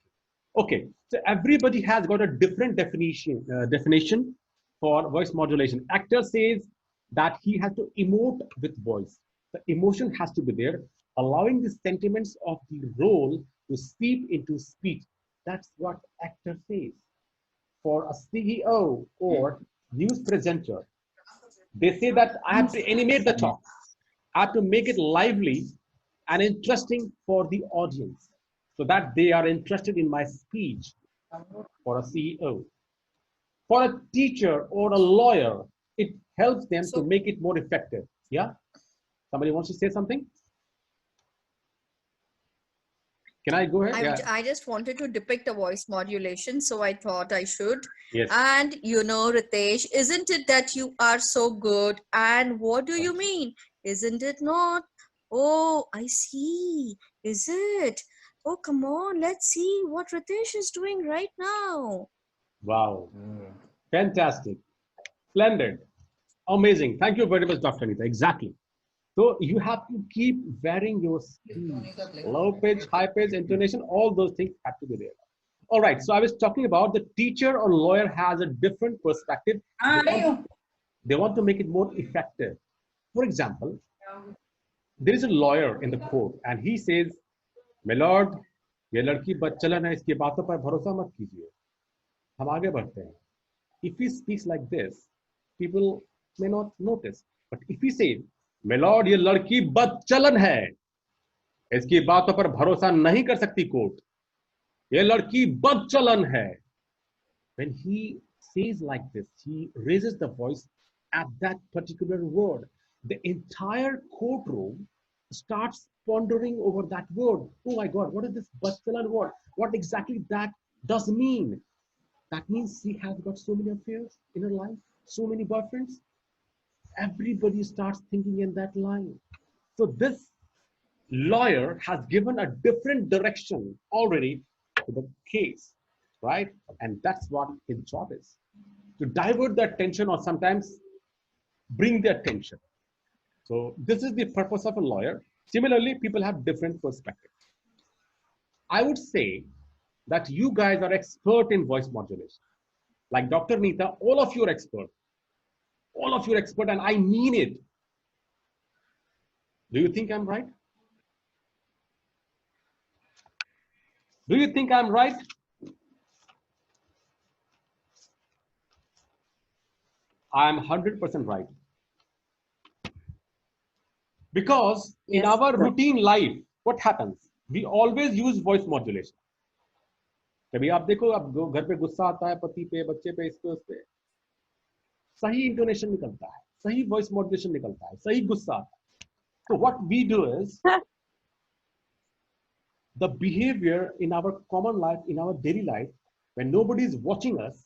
Okay, so everybody has got a different definition for voice modulation. Actor says that he has to emote with voice. The emotion has to be there, allowing the sentiments of the role to seep into speech. That's what actor says. For a CEO or news presenter, they say that I have to animate the talk. I have to make it lively and interesting for the audience so that they are interested in my speech. For a CEO. For a teacher or a lawyer, it helps them to make it more effective. Yeah? Somebody wants to say something? Can I go ahead? I just wanted to depict a voice modulation, so I thought I should. Yes. And you know, Ritesh, isn't it that you are so good? And what do you mean? Isn't it not? Oh, I see. Is it? Oh, come on. Let's see what Ritesh is doing right now. Wow. Fantastic. Splendid. Amazing. Thank you very much, Dr. Anita. Exactly. So you have to keep varying your speed, low pitch, high pitch, intonation, all those things have to be there. All right, so I was talking about the teacher or lawyer has a different perspective. They want to make it more effective. For example, there is a lawyer in the court and he says, my lord, ये लड़की बच्चलन है, इसकी बातों पर भरोसा मत कीजिए. हम आगे बढ़ते हैं. If he speaks like this, people may not notice. But if he says, my lord, ये लड़की बदचलन है, इसकी बातों पर भरोसा नहीं कर सकती कोर्ट, ये लड़की बदचलन है. When he says like this, he raises the voice at that particular word. The entire courtroom starts pondering over that word. Oh my God, what is this badachalan word? What exactly that does mean? That means she has got so many affairs in her life, so many boyfriends. Everybody starts thinking in that line. So this lawyer has given a different direction already to the case, right? And that's what his job is, to divert the attention or sometimes bring the attention. So this is the purpose of a lawyer. Similarly, people have different perspectives. I would say that you guys are expert in voice modulation. Like Dr. Nita, all of you are expert. All of you are expert, and I mean it. Do you think I'm right? Do you think I'm right? I'm 100% right. Because in our routine life, what happens? We always use voice modulation. कभी आप देखो, आप घर पे गुस्सा आता है पति पे, बच्चे पे, इस पे, उस पे, सही इंटोनेशन निकलता है, सही वॉइस मॉड्यूलेशन निकलता है, सही गुस्सा आता है. So what we do is the behavior in our common life, in our daily life, when nobody is watching us,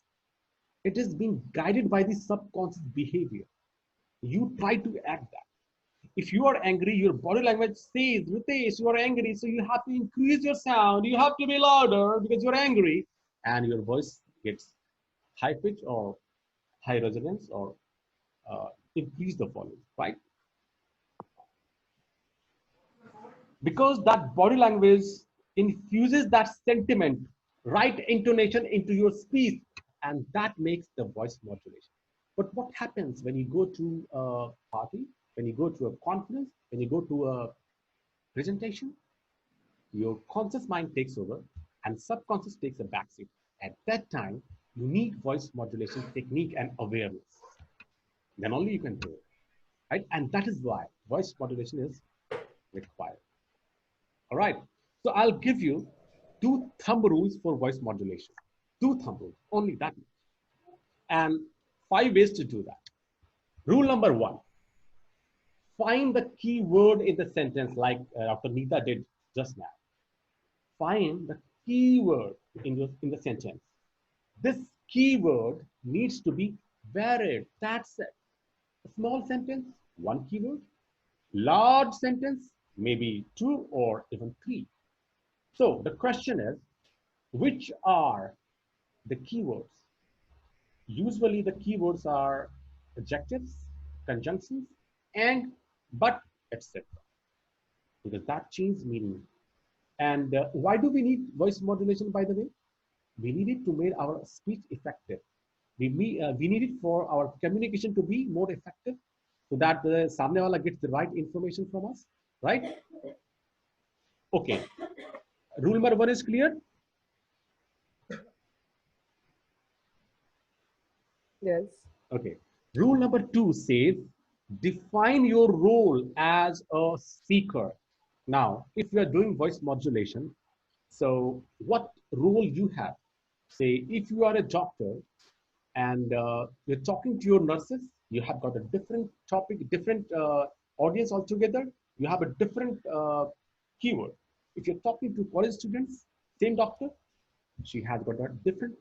it is being guided by the subconscious behavior. You try to act that. If you are angry, your body language says, Ritesh, you are angry, so you have to increase your sound, you have to be louder because you're angry, and your voice gets high pitch or high resonance or increase the volume, right? Because that body language infuses that sentiment, right intonation into your speech, and that makes the voice modulation. But what happens when you go to a party, when you go to a conference, when you go to a presentation? Your conscious mind takes over and subconscious takes a backseat. At that time, you need voice modulation technique and awareness. Then only you can do it, right? And that is why voice modulation is required. All right. So I'll give you 2 thumb rules for voice modulation. 2 thumb rules, only that much. And 5 ways to do that. Rule number 1. Find the key word in the sentence like Dr. Neeta did just now. Find the key word in the sentence. This keyword needs to be varied. That's it. A small sentence, 1 keyword. Large sentence, maybe 2 or even 3. So the question is, which are the keywords? Usually the keywords are adjectives, conjunctions, and, but, etc. Because that changes meaning. And why do we need voice modulation, by the way? We need it to make our speech effective. We need it for our communication to be more effective, so that the samne wala gets the right information from us, right? Okay. Rule number 1 is clear? Yes. Okay. Rule number 2 says, define your role as a speaker. Now, if you are doing voice modulation, so what role you have? Say, if you are a doctor and you're talking to your nurses, you have got a different topic, different audience altogether. You have a different keyword. If you're talking to college students, same doctor, she has got a different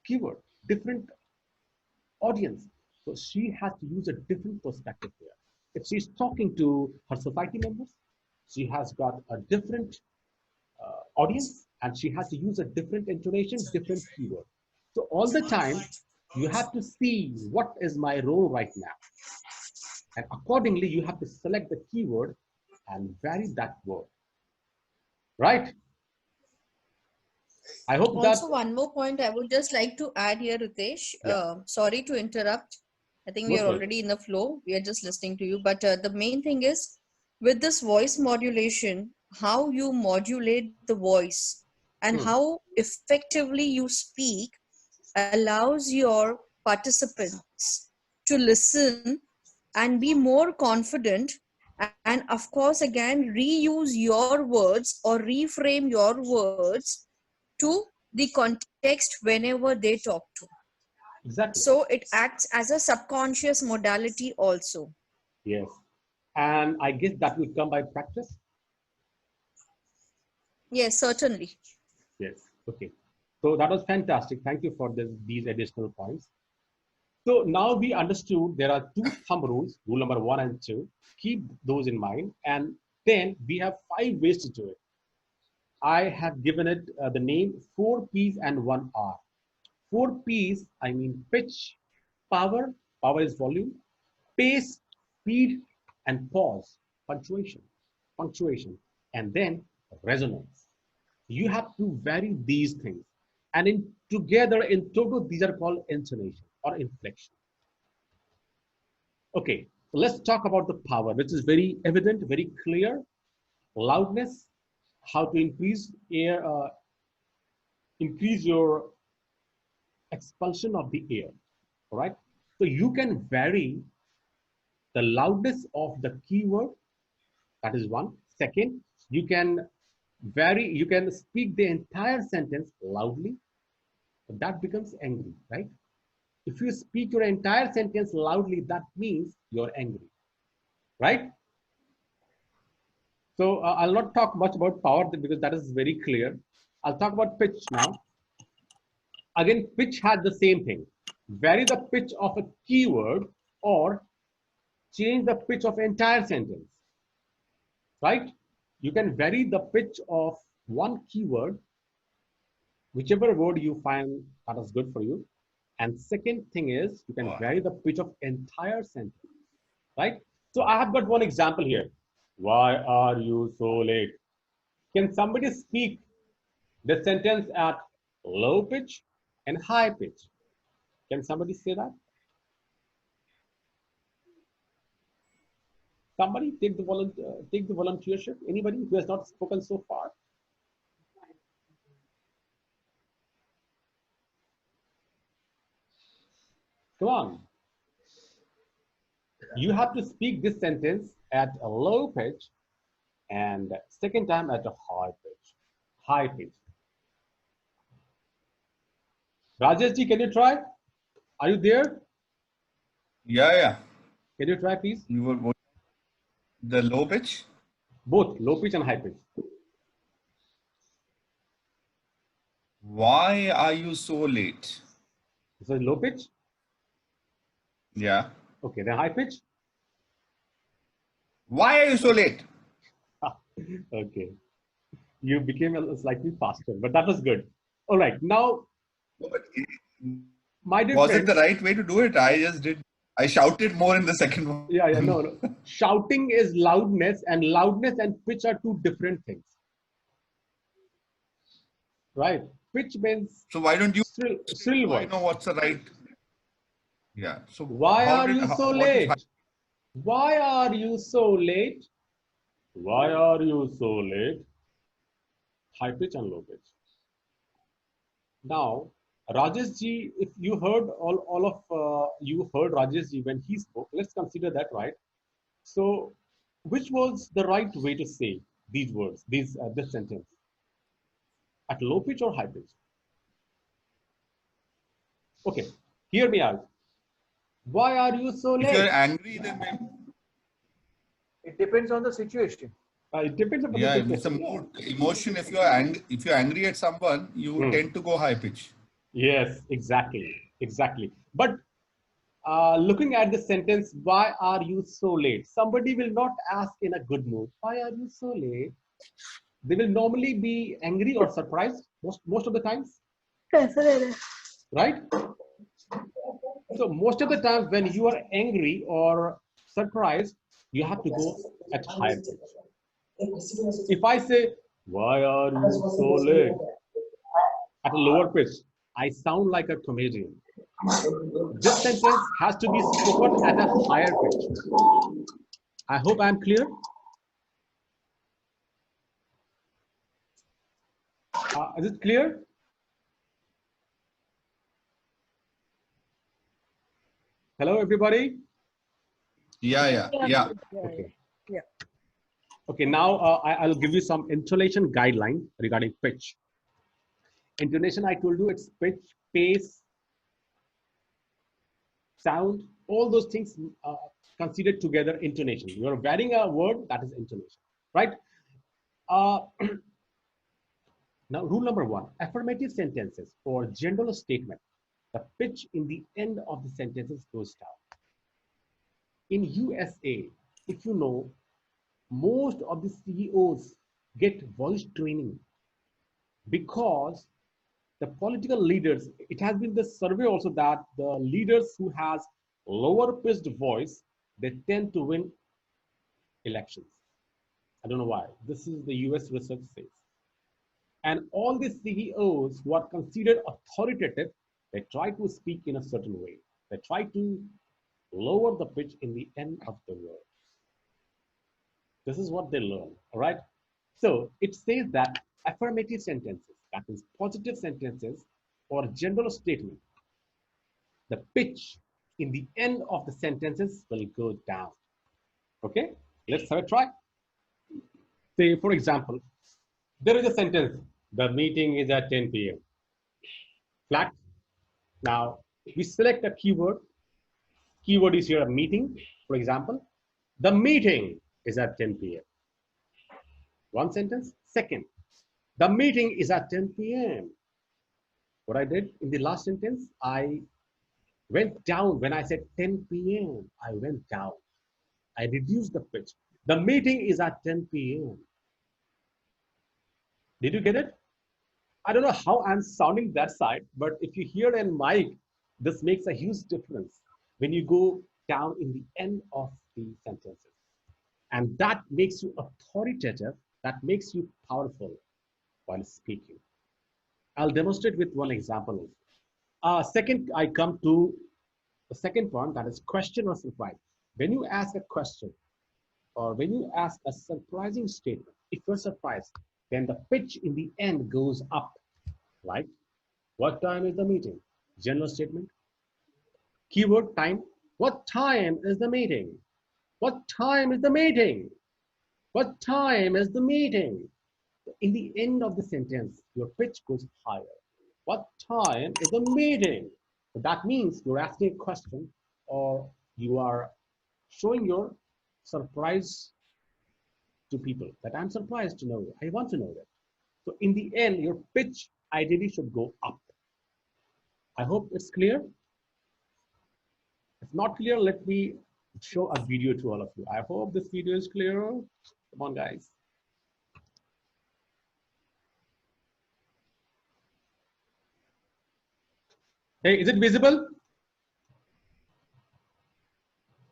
keyword, different audience. So she has to use a different perspective there. If she's talking to her society members, she has got a different audience and she has to use a different intonation, different keyword. So all the time, you have to see what is my role right now. And accordingly, you have to select the keyword and vary that word. Right? I hope Also, that... one more point I would just like to add here, Ritesh. Yeah. Sorry to interrupt. I think we Most are welcome. already in the flow. We are just listening to you. But the main thing is, with this voice modulation, how you modulate the voice and how effectively you speak allows your participants to listen and be more confident, and of course again reuse your words or reframe your words to the context whenever they talk to. Exactly. So it acts as a subconscious modality also. Yes. And I guess that will come by practice. Yes, certainly. Yes. Okay. So that was fantastic. Thank you for these additional points. So now we understood there are 2 thumb rules, rule number 1 and 2. Keep those in mind. And then we have 5 ways to do it. I have given it the name 4 P's and 1 R. 4 P's, I mean pitch, power, power is volume, pace, speed, and pause, punctuation, and then resonance. You have to vary these things. And together, in total, these are called intonation or inflection. Okay, so let's talk about the power, which is very evident, very clear. Loudness, how to increase your expulsion of the air. All right, so you can vary the loudness of the keyword. That is one. Second, you can you can speak the entire sentence loudly, that becomes angry, right? If you speak your entire sentence loudly, that means you're angry, right? So I'll not talk much about power because that is very clear. I'll talk about pitch now. Again, pitch has the same thing. Vary the pitch of a keyword or change the pitch of entire sentence, right? You can vary the pitch of one keyword, whichever word you find that is good for you. And second thing is you can vary the pitch of entire sentence, right? So I have got one example here. Why are you so late? Can somebody speak the sentence at low pitch and high pitch? Can somebody say that? Somebody take the volunteership. Anybody who has not spoken so far? Come on. You have to speak this sentence at a low pitch and second time at a high pitch. High pitch. Rajesh ji, can you try? Are you there? Yeah. Can you try, please? You were the low pitch? Both low pitch and high pitch. Why are you so late? So low pitch? Yeah. Okay, then high pitch? Why are you so late? Okay. You became a slightly faster, but that was good. All right, now, my dear was friends, it the right way to do it? I shouted more in the second one. Yeah, no. Shouting is loudness, and loudness and pitch are two different things. Right? Pitch means so why don't you shrill voice. I know what's the right. Yeah. So why are you so late? Why are you so late? Why are you so late? High pitch and low pitch. Now, Rajesh ji, if you heard all of you heard Rajesh ji when he spoke, let's consider that, right? So, which was the right way to say these words, this sentence? At low pitch or high pitch? Okay, hear me out. Why are you so late? If you're angry, then maybe. It depends on the situation. It depends on the situation. It's a mood, emotion. If you're angry at someone, you tend to go high pitch. Yes, exactly. But looking at the sentence, why are you so late? Somebody will not ask in a good mood. Why are you so late? They will normally be angry or surprised most of the times. Right? So most of the times when you are angry or surprised, you have to go at higher pitch. If I say, why are you so late? At a lower pitch, I sound like a comedian. This sentence has to be spoken at a higher pitch. I hope I'm clear. Is it clear? Hello, everybody. Yeah. Okay. Yeah. Okay. Now I'll give you some intonation guideline regarding pitch. Intonation, I told you, it's pitch, pace, sound, all those things considered together. Intonation. You are varying a word, that is intonation, right? Now, rule number one: affirmative sentences or general statement. The pitch in the end of the sentences goes down. In USA, if you know, most of the CEOs get voice training because the political leaders, it has been the survey also that the leaders who has lower pitched voice, they tend to win elections. I don't know why. This is the US research says. And all the CEOs who are considered authoritative, they try to speak in a certain way. They try to lower the pitch in the end of the word. This is what they learn, all right? So it says that affirmative sentences, that is positive sentences or general statement, the pitch in the end of the sentences will go down. Okay, let's have a try. Say, for example, There is a sentence. The meeting is at 10 p.m. Flat. Now we select a keyword. Keyword is here a meeting, for example. The meeting is at 10 p.m. One sentence. Second, the meeting is at 10 p.m. What I did in the last sentence, I went down. When I said 10 p.m., I went down. I reduced the pitch. The meeting is at 10 p.m. Did you get it? I don't know how I'm sounding that side, but if you hear in mic, this makes a huge difference when you go down in the end of the sentences. And that makes you authoritative, that makes you powerful while speaking. I'll demonstrate with one example. Second, I come to the second point, that is question or surprise. When you ask a question or when you ask a surprising statement, if you're surprised, then the pitch in the end goes up. Like, what time is the meeting? General statement. Keyword time. What time is the meeting? What time is the meeting? What time is the meeting? In the end of the sentence, your pitch goes higher. What time is the meeting? So that means you're asking a question or you are showing your surprise to people that I'm surprised to know. I want to know that. So in the end, your pitch ideally should go up. I hope it's clear. If not clear, let me show a video to all of you. I hope this video is clear. Come on, guys. Hey, is it visible?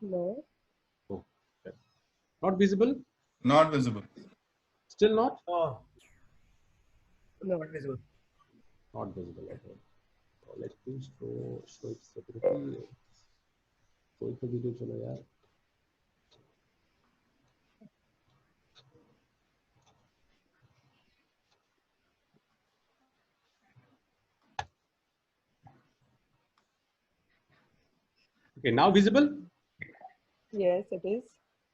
No. Oh, okay. Not visible? Not visible. Still not? No. No. Not visible. Not visible. Okay. So let me show it separately. कोई तो video चलो यार. Okay, now visible? Yes, it is.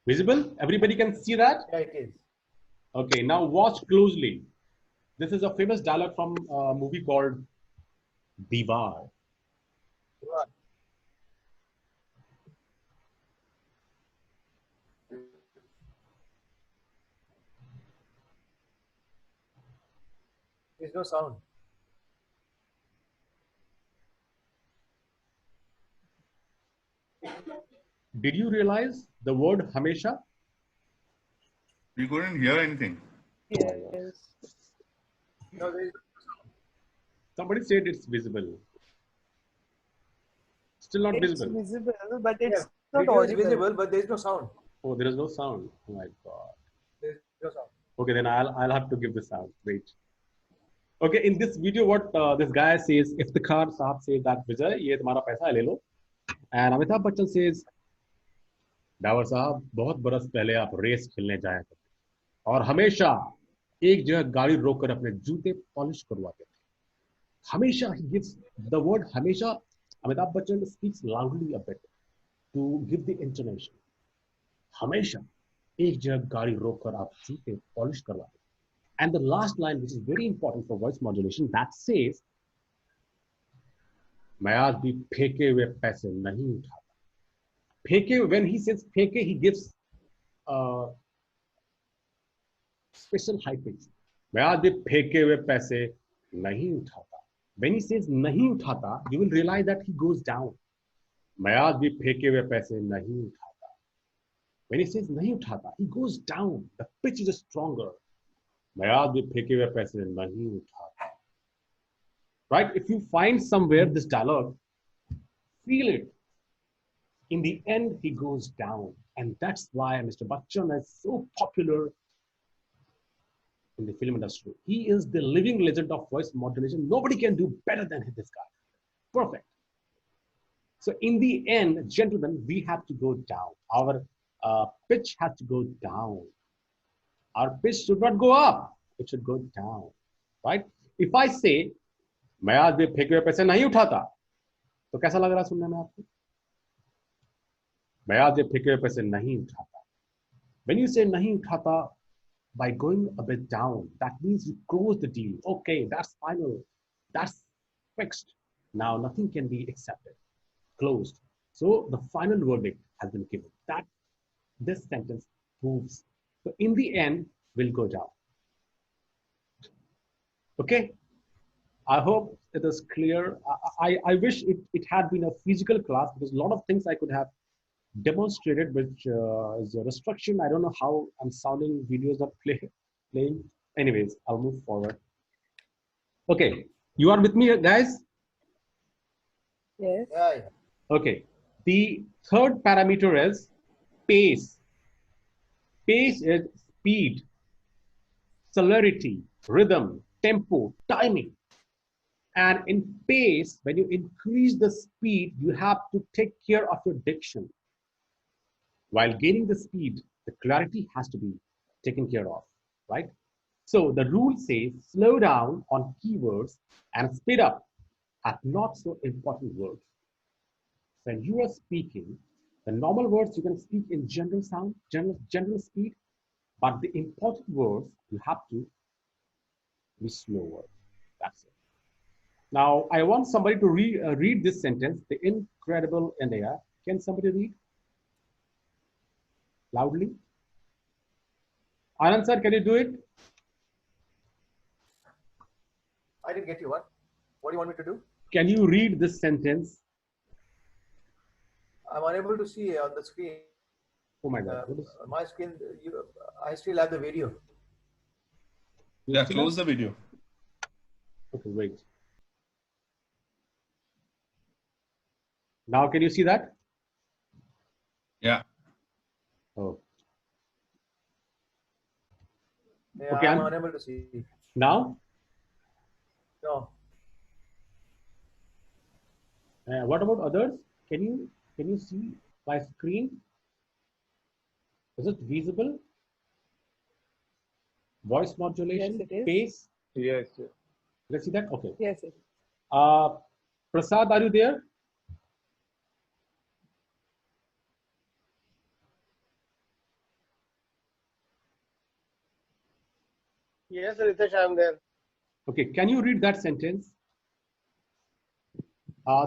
Visible? Everybody can see that? Yeah, it is. Okay, now watch closely. This is a famous dialogue from a movie called Diwar. There's no sound. Did you realize the word Hamesha? We couldn't hear anything. Yes. No, there is Somebody said it's visible. Still not It's visible. visible, but it's yeah, not video is audible. visible, but there is no sound. Oh, there is no sound. Oh my God. There is no sound. Okay, then I'll have to give this out. Wait. Okay, in this video, what this guy says, Iftikhar Saab says that Vijay, ये तुम्हारा पैसा है ले लो. And Amitabh Bachchan says, Dawar साहब बहुत बरस पहले आप रेस खेलने जाया करते और हमेशा एक जगह गाड़ी रोककर अपने जूते पॉलिश करवाते थे. हमेशा he gives the word हमेशा. Amitabh Bachchan speaks loudly a bit to give the intonation. हमेशा एक जगह गाड़ी रोककर आप जूते पॉलिश करवाते थे. And the last line, which is very important for voice modulation, that says, मैं आज भी फेंके हुए पैसे नहीं उठाता. फेंके, when he says फेंके, he gives special high pitch. मैं आज भी फेंके हुए पैसे नहीं उठाता. When he says नहीं उठाता, you will realize that he goes down. मैं आज भी फेंके हुए पैसे नहीं उठाता. When he says नहीं उठाता, he goes down. The pitch is stronger. मैं आज भी फेंके हुए पैसे नहीं उठाता. Right? If you find somewhere this dialogue, feel it. In the end, he goes down. And that's why Mr. Bachchan is so popular in the film industry. He is the living legend of voice modulation. Nobody can do better than this guy. Perfect. So in the end, gentlemen, we have to go down. Our pitch has to go down. Our pitch should not go up. It should go down. Right? If I say, मैं आज भी फेंके हुए पैसे नहीं उठाता, तो कैसा लग रहा है सुनने में आपको? मैं आज भी फेंके हुए पैसे नहीं उठाता. When you say नहीं उठाता, by going a bit down. That means you close the deal. Okay, that's final. That's fixed. Now nothing can be accepted. Closed. So the final verdict has been given. That this sentence proves. So in the end, we'll go down. Okay. I hope it is clear. I wish it had been a physical class because a lot of things I could have demonstrated, which is a restriction. I don't know how I'm sounding. Videos are playing. Anyways, I'll move forward. Okay, you are with me, guys? Yes. Yeah. Okay. The third parameter is pace. Pace is speed, celerity, rhythm, tempo, timing. And in pace, when you increase the speed, you have to take care of your diction. While gaining the speed, the clarity has to be taken care of, right? So the rule says slow down on keywords and speed up at not so important words. When you are speaking, the normal words you can speak in general sound, general speed, but the important words you have to be slower. That's it. Now, I want somebody to read this sentence, the incredible India. Can somebody read loudly? Anand sir, can you do it? I didn't get you. What? What do you want me to do? Can you read this sentence? I'm unable to see on the screen. Oh my God. My screen, I still have the video. Yeah, close the video. Okay, wait. Now, can you see that? Yeah. Oh. Yeah, Okay, I'm unable to see. Now? No. What about others? Can you see my screen? Is it visible? Voice modulation, Yes, it is. pace. Yes, yes. Let's see that. Okay. Yes. Prasad, are you there? Yes, Ritesh, I am there. Okay. Can you read that sentence?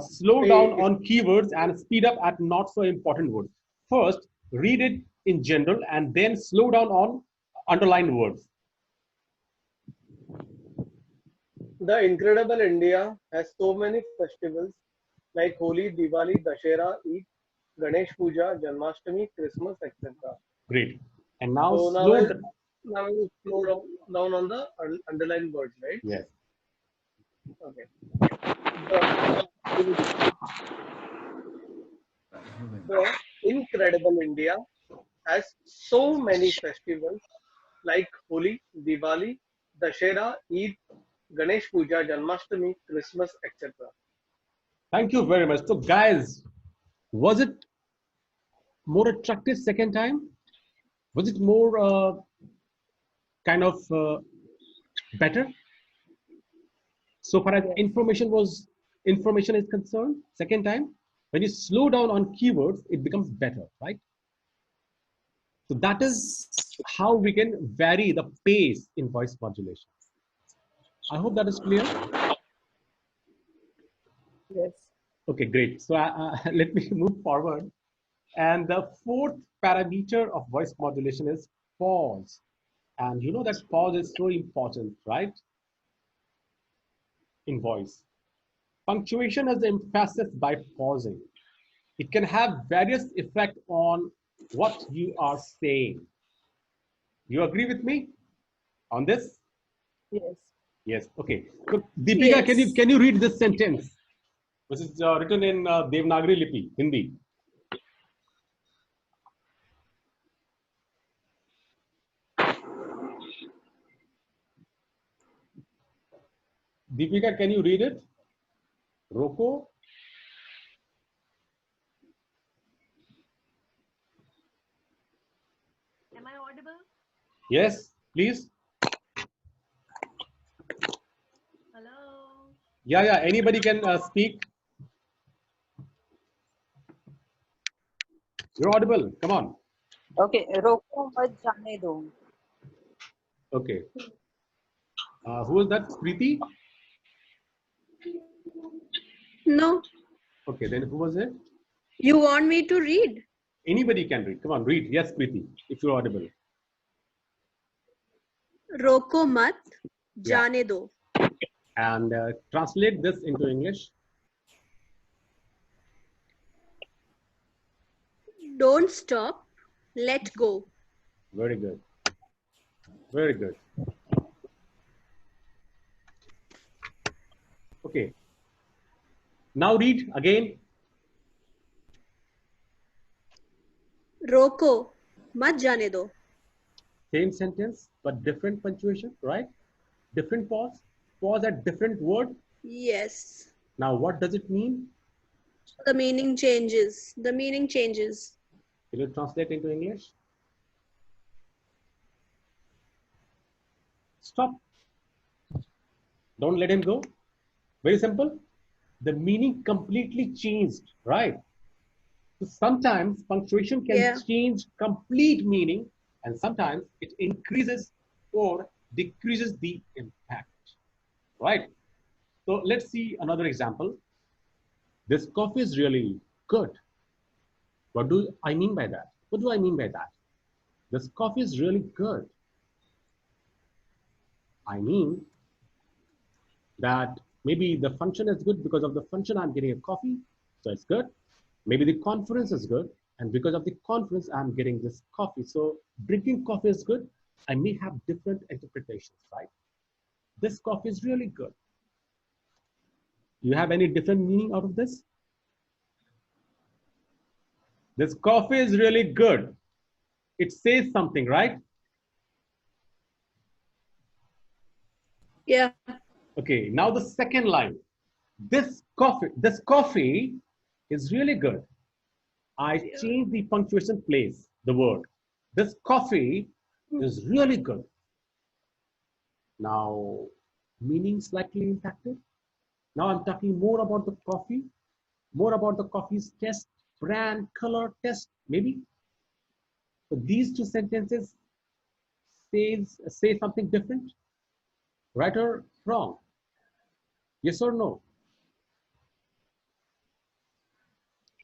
Slow down on keywords and speed up at not so important words. First, read it in general and then slow down on underlined words. The incredible India has so many festivals like Holi, Diwali, Dashera, Eid, Ganesh Puja, Janmashtami, Christmas, etc. Great. And now So now we'll slow down on the underlined words, right? Yes. Okay. The incredible India has so many festivals like Holi, Diwali, Dashera, Eid, Ganesh Puja, Janmashtami, Christmas, etc. Thank you very much. So, guys, was it more attractive second time? Was it more kind of better? So far as information is concerned, second time, when you slow down on keywords, it becomes better, right? So that is how we can vary the pace in voice modulation. I hope that is clear. Yes. Okay, great. So let me move forward. And the fourth parameter of voice modulation is pause. And you know that pause is so important, right? In voice. Punctuation is emphasis by pausing. It can have various effect on what you are saying. You agree with me on this? Yes. Yes. Okay. So, Deepika, Yes. can you read this sentence? This is written in Devanagari Lipi, Hindi. Deepika, can you read it? Roko? Am I audible? Yes, please. Hello. Yeah. Anybody can speak. You're audible. Come on. Okay, roko mat jaane do. Okay. Who was that? Preeti? No. Okay, then who was it? You want me to read? Anybody can read. Come on, read. Yes, Preeti, if you're audible. Roko mat, Yeah. jane do. And translate this into English. Don't stop, let go. Very good. Very good. Okay. Now read again. Roko mat jane do. Same sentence, but different punctuation, right? Different pause. Pause at different word. Yes. Now, what does it mean? The meaning changes. The meaning changes. Will you translate into English? Stop. Don't let him go. Very simple. The meaning completely changed, right? So sometimes punctuation can change complete meaning, and sometimes it increases or decreases the impact, right? So let's see another example. This coffee is really good. What do I mean by that? What do I mean by that? This coffee is really good. I mean that maybe the function is good because of the function I'm getting a coffee, so it's good. Maybe the conference is good, and because of the conference I'm getting this coffee. So drinking coffee is good. I may have different interpretations, right? This coffee is really good. You have any different meaning out of this? This coffee is really good. It says something, right? Yeah. Okay, now the second line. This coffee is really good. I changed the punctuation place, the word. This coffee is really good. Now, meaning slightly impacted. Now I'm talking more about the coffee, more about the coffee's taste, brand, color, taste, maybe. So these two sentences say something different, right or wrong? Yes or no?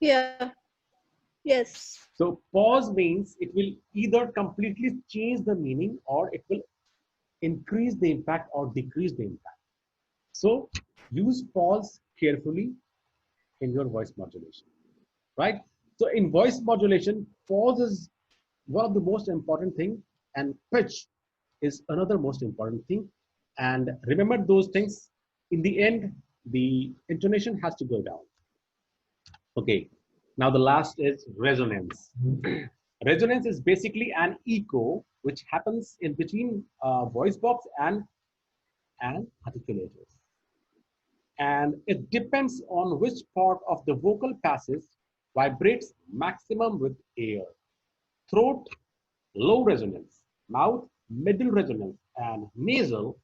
Yeah. Yes. So pause means it will either completely change the meaning or it will increase the impact or decrease the impact. So use pause carefully in your voice modulation, right? So in voice modulation, pause is one of the most important thing, and pitch is another most important thing. And remember those things. In the end, the intonation has to go down. Okay, now the last is resonance. Resonance is basically an echo which happens in between voice box and articulators. And it depends on which part of the vocal passage vibrates maximum with air. Throat, low resonance. Mouth, middle resonance. And nasal,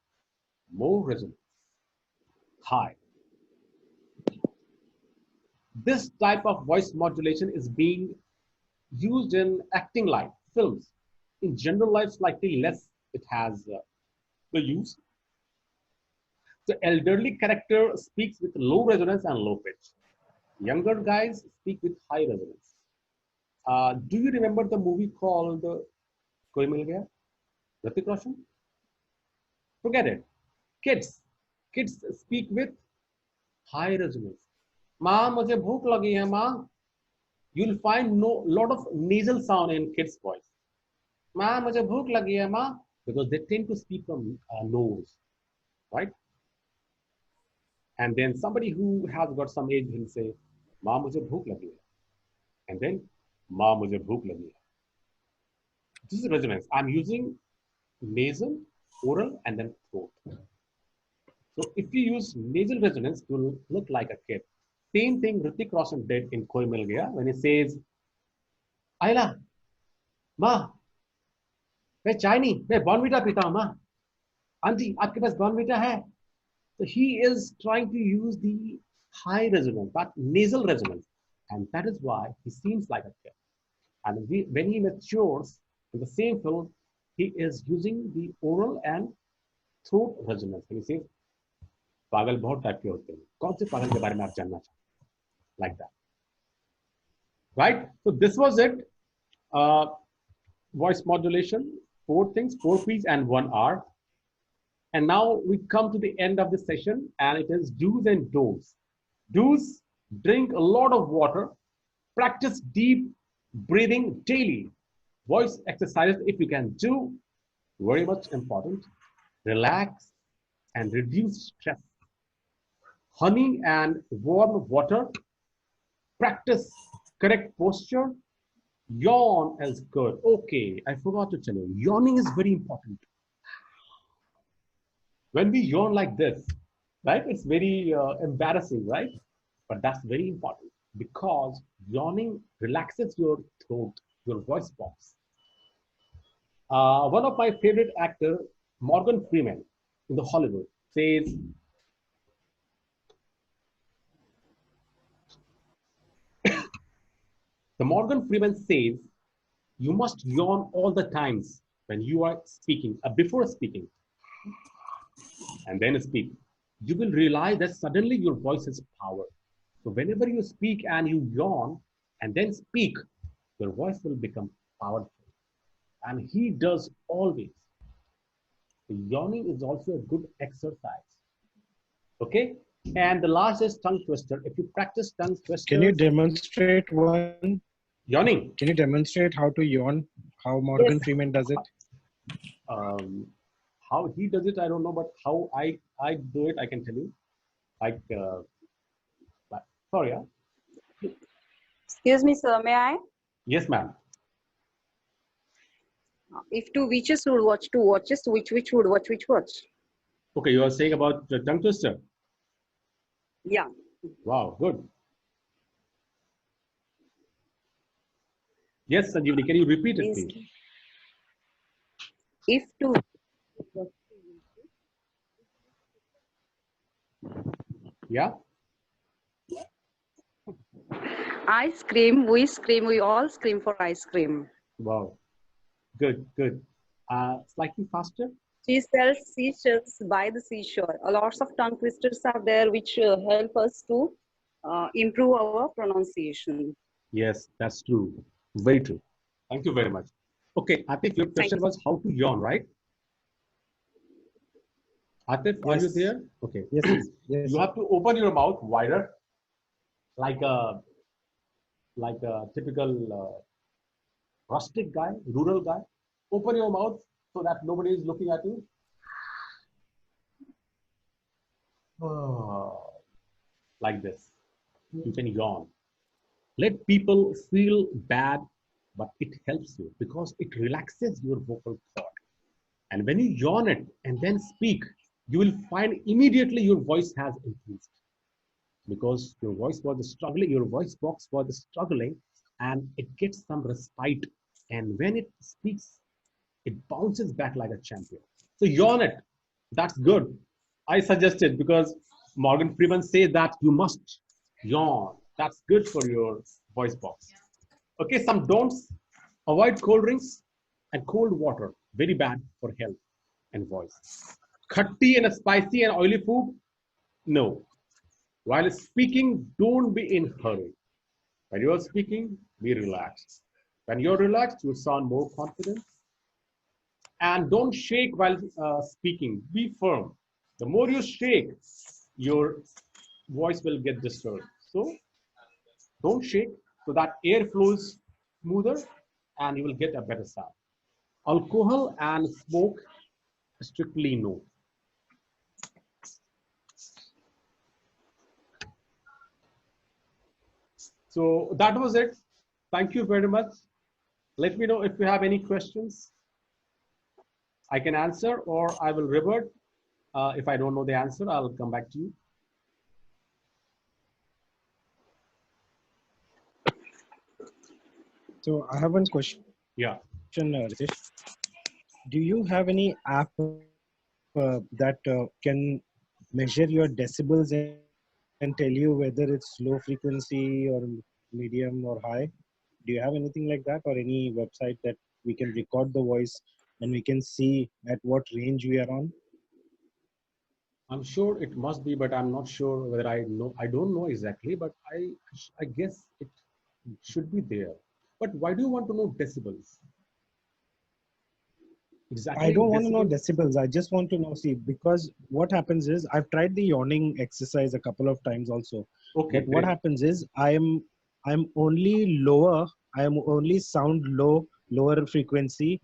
more resonance. High. This type of voice modulation is being used in acting life, films. In general life, slightly less it has the use. The elderly character speaks with low resonance and low pitch. Younger guys speak with high resonance. Do you remember the movie called Koi Mil Gaya? Hrithik Roshan? Forget it. Kids speak with high resonance. माँ मुझे भूख लगी है माँ. You'll find no lot of nasal sound in kids' voice. माँ मुझे भूख लगी है माँ, because they tend to speak from nose, right? And then somebody who has got some age will say, माँ मुझे भूख लगी है, and then माँ मुझे भूख लगी है. This is resonance. I'm using nasal, oral, and then throat. So if you use nasal resonance, you will look like a kid. Same thing Hrithik Roshan did in Koi Mil Gaya when he says, Ayla, माँ, मैं चाय नहीं, मैं Bournvita पीता हूँ माँ. Aunty, आपके पास Bournvita है? So he is trying to use the high resonance, but nasal resonance, and that is why he seems like a kid. And when he matures in the same film, he is using the oral and throat resonance. He says, पागल बहुत type के होते हैं. कौन से पागल के बारे में आप जानना चाहते हैं? Like that. Right? So this was it. Voice modulation, 4 things, 4 P's and 1 R. And now we come to the end of the session, and it is do's and don'ts. Do's: drink a lot of water, practice deep breathing daily, voice exercises if you can do, very much important, relax and reduce stress. Honey and warm water, practice correct posture, yawn is good. Okay, I forgot to tell you, yawning is very important. When we yawn like this, right, it's very embarrassing, right? But that's very important because yawning relaxes your throat, your voice box. One of my favorite actors, Morgan Freeman, in the Hollywood, says, the Morgan Freeman says, you must yawn all the times when you are speaking, before speaking, and then speak. You will realize that suddenly your voice has power. So whenever you speak and you yawn and then speak, your voice will become powerful. And he does always. The yawning is also a good exercise. Okay? And the last is tongue twister. If you practice tongue twister. Can you demonstrate one? Yawning. Can you demonstrate how to yawn? How Morgan Yes. Freeman does it? How he does it, I don't know, but how I do it, I can tell you. Like, sorry, yeah. Excuse me, sir, may I? Yes, ma'am. If two witches would watch two watches, which witch would watch which watch? Okay, you are saying about the tongue twister. Yeah. Wow, good. Yes, Sanjeevani, can you repeat it, please? If two. Yeah. I scream, we all scream for ice cream. Wow. Good, good. Slightly faster. She sells seashells by the seashore. Lots of tongue twisters are there which help us to improve our pronunciation. Yes, that's true. Very true. Thank you very much. Okay, Atif, your question was how to yawn, right? Atif, are you there? Okay. Yes. Yes. You have to open your mouth wider, like a typical rustic guy, rural guy. Open your mouth so that nobody is looking at you. Like this. You can yawn. Let people feel bad, but it helps you because it relaxes your vocal cord. And when you yawn it and then speak, you will find immediately your voice has increased because your voice was struggling, your voice box was struggling, and it gets some respite. And when it speaks, it bounces back like a champion. So yawn it. That's good. I suggest it because Morgan Freeman says that you must yawn. That's good for your voice box. Okay, some don'ts. Avoid cold drinks and cold water. Very bad for health and voice. Khatti and spicy and oily food? No. While speaking, don't be in a hurry. When you are speaking, be relaxed. When you're relaxed, you sound more confident. And don't shake while speaking. Be firm. The more you shake, your voice will get disturbed. So don't shake so that air flows smoother and you will get a better sound. Alcohol and smoke, strictly no. So that was it. Thank you very much. Let me know if you have any questions. I can answer or I will revert. If I don't know the answer, I'll come back to you. So I have one question. Yeah. Ritesh. Do you have any app that can measure your decibels and tell you whether it's low frequency or medium or high? Do you have anything like that, or any website that we can record the voice and we can see at what range we are on? I'm sure it must be, but I'm not sure whether I know. I don't know exactly, but I guess it should be there. But why do you want to know decibels? Exactly. I don't want to know decibels. decibels. I just want to know, see, because what happens is I've tried the yawning exercise a couple of times also. Okay, But what great. happens is I'm only lower. I am only sound lower frequency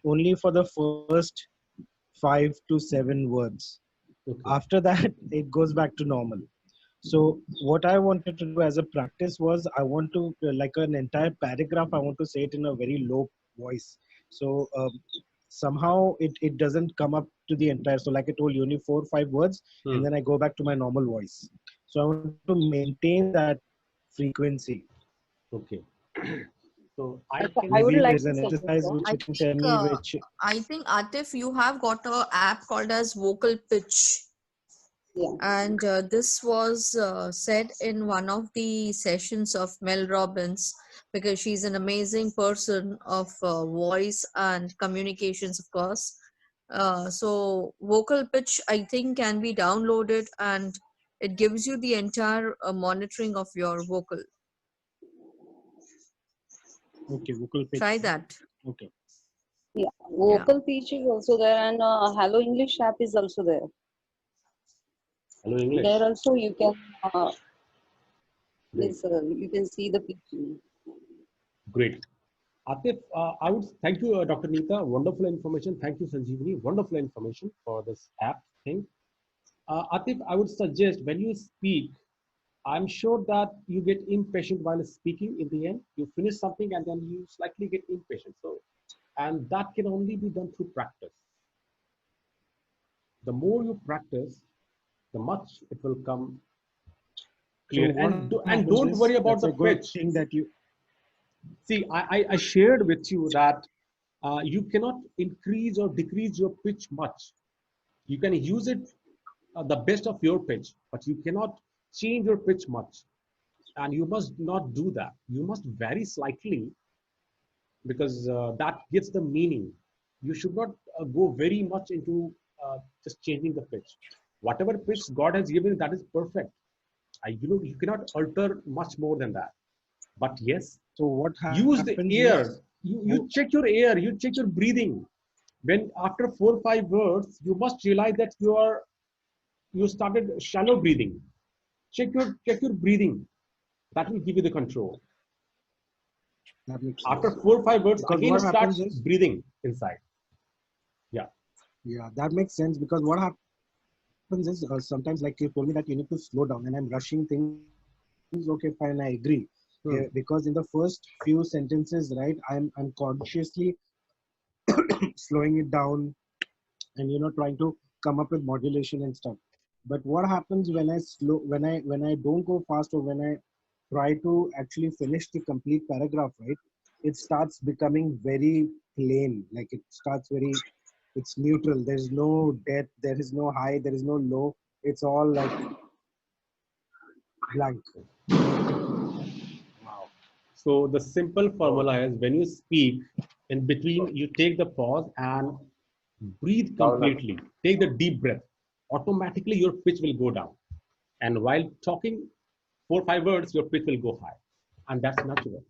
only for the first 5 to 7 words. Okay. After that, it goes back to normal. So what I wanted to do as a practice was I want to like an entire paragraph. I want to say it in a very low voice. So somehow it doesn't come up to the entire. So like I told you, only 4 or 5 words, and then I go back to my normal voice. So I want to maintain that frequency. Okay. So I Okay, can I would maybe like there's to an suggest exercise that. which you can tell me which. I think Atif, you have got a app called as Vocal Pitch. Yeah. And this was said in one of the sessions of Mel Robbins, because she's an amazing person of voice and communications, of course. So Vocal Pitch, I think, can be downloaded, and it gives you the entire monitoring of your vocal. Okay, vocal pitch. Try that. Okay. Yeah, vocal pitch is also there, and Hello English app is also there. Hello English. There also you can Great. you can see the pitch. Great. Atif, I would thank you, Dr. Neeta. Wonderful information. Thank you, Sanjeevani. Wonderful information for this app thing. Atif, I would suggest when you speak, I'm sure that you get impatient while speaking in the end. You finish something and then you slightly get impatient. So, and that can only be done through practice. The more you practice, the much it will come clear. So And don't worry about the pitch. Thing that you see. I shared with you that you cannot increase or decrease your pitch much. You can use it the best of your pitch, but you cannot change your pitch much. And you must not do that. You must vary slightly because that gives the meaning. You should not go very much into just changing the pitch. Whatever pitch God has given, that is perfect. You cannot alter much more than that. But yes, so what use the air. You check your air. You check your breathing. When after 4 or 5 words, you must realize that you started shallow breathing. Check your breathing. That will give you the control. After 4 or 5 words, because again what start happens is, breathing inside. Yeah. Yeah, that makes sense, because what happens is sometimes, like you told me that you need to slow down, and I'm rushing things. Okay, fine, I agree. Because in the first few sentences, right, I'm consciously slowing it down, and trying to come up with modulation and stuff. But what happens when I don't go fast, or when I try to actually finish the complete paragraph, right, it starts becoming very plain. Like it's neutral. There's no depth, there is no high, there is no low. It's all like blank. Wow. So the simple formula is when you speak, in between you take the pause and breathe completely. Take the deep breath. Automatically your pitch will go down. And while talking 4 or 5 words, your pitch will go high. And that's natural.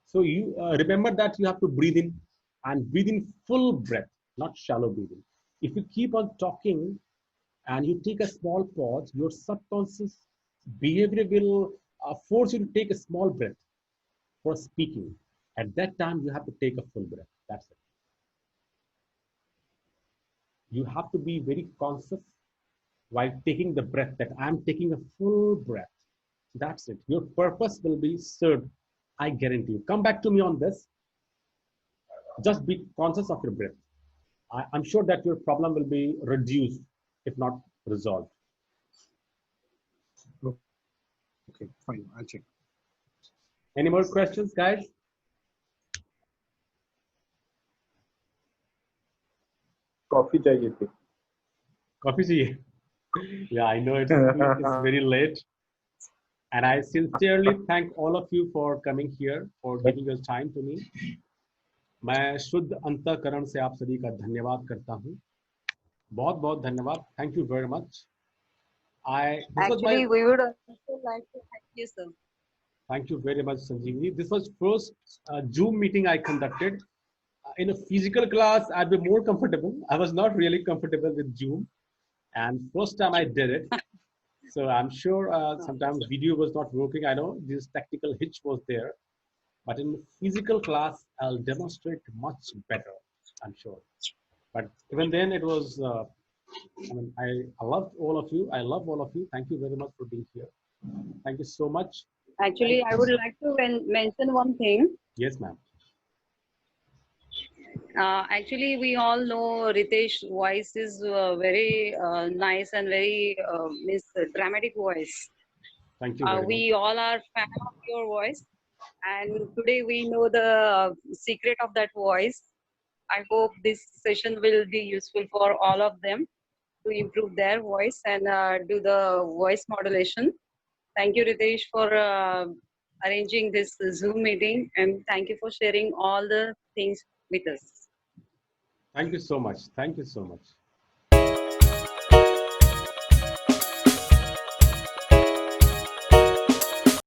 So you remember that you have to breathe in and breathe in full breath, not shallow breathing. If you keep on talking and you take a small pause, your subconscious behavior will force you to take a small breath for speaking. At that time, you have to take a full breath. That's it. You have to be very conscious while taking the breath, that I'm taking a full breath. That's it. Your purpose will be served. I guarantee you. Come back to me on this. Just be conscious of your breath. I'm sure that your problem will be reduced, if not resolved. Okay, fine. I'll check. Any more questions, guys? Coffee चाहिए थी. Coffee चाहिए. Yeah, I know it's very late. And I sincerely thank all of you for coming here, for giving your time to me. मैं शुद्ध अंतःकरण से आप सभी का धन्यवाद करता हूँ. बहुत बहुत धन्यवाद. Thank you very much. Actually, we would also like to thank you, sir. Thank you very much, Sanjeevani. This was first Zoom meeting I conducted. In a physical class, I'd be more comfortable. I was not really comfortable with Zoom, and first time I did it. So I'm sure sometimes video was not working. I know this technical hitch was there, but in physical class, I'll demonstrate much better. I'm sure. But even then, it was. I mean, I loved all of you. I love all of you. Thank you very much for being here. Thank you so much. Actually, I would like to mention one thing. Yes, ma'am. Actually, we all know Ritesh's voice is very nice and very dramatic voice. Thank you very much. We all are fan of your voice, and today we know the secret of that voice. I hope this session will be useful for all of them to improve their voice and do the voice modulation. Thank you, Ritesh, for arranging this Zoom meeting, and thank you for sharing all the things with us. Thank you so much. Thank you so much.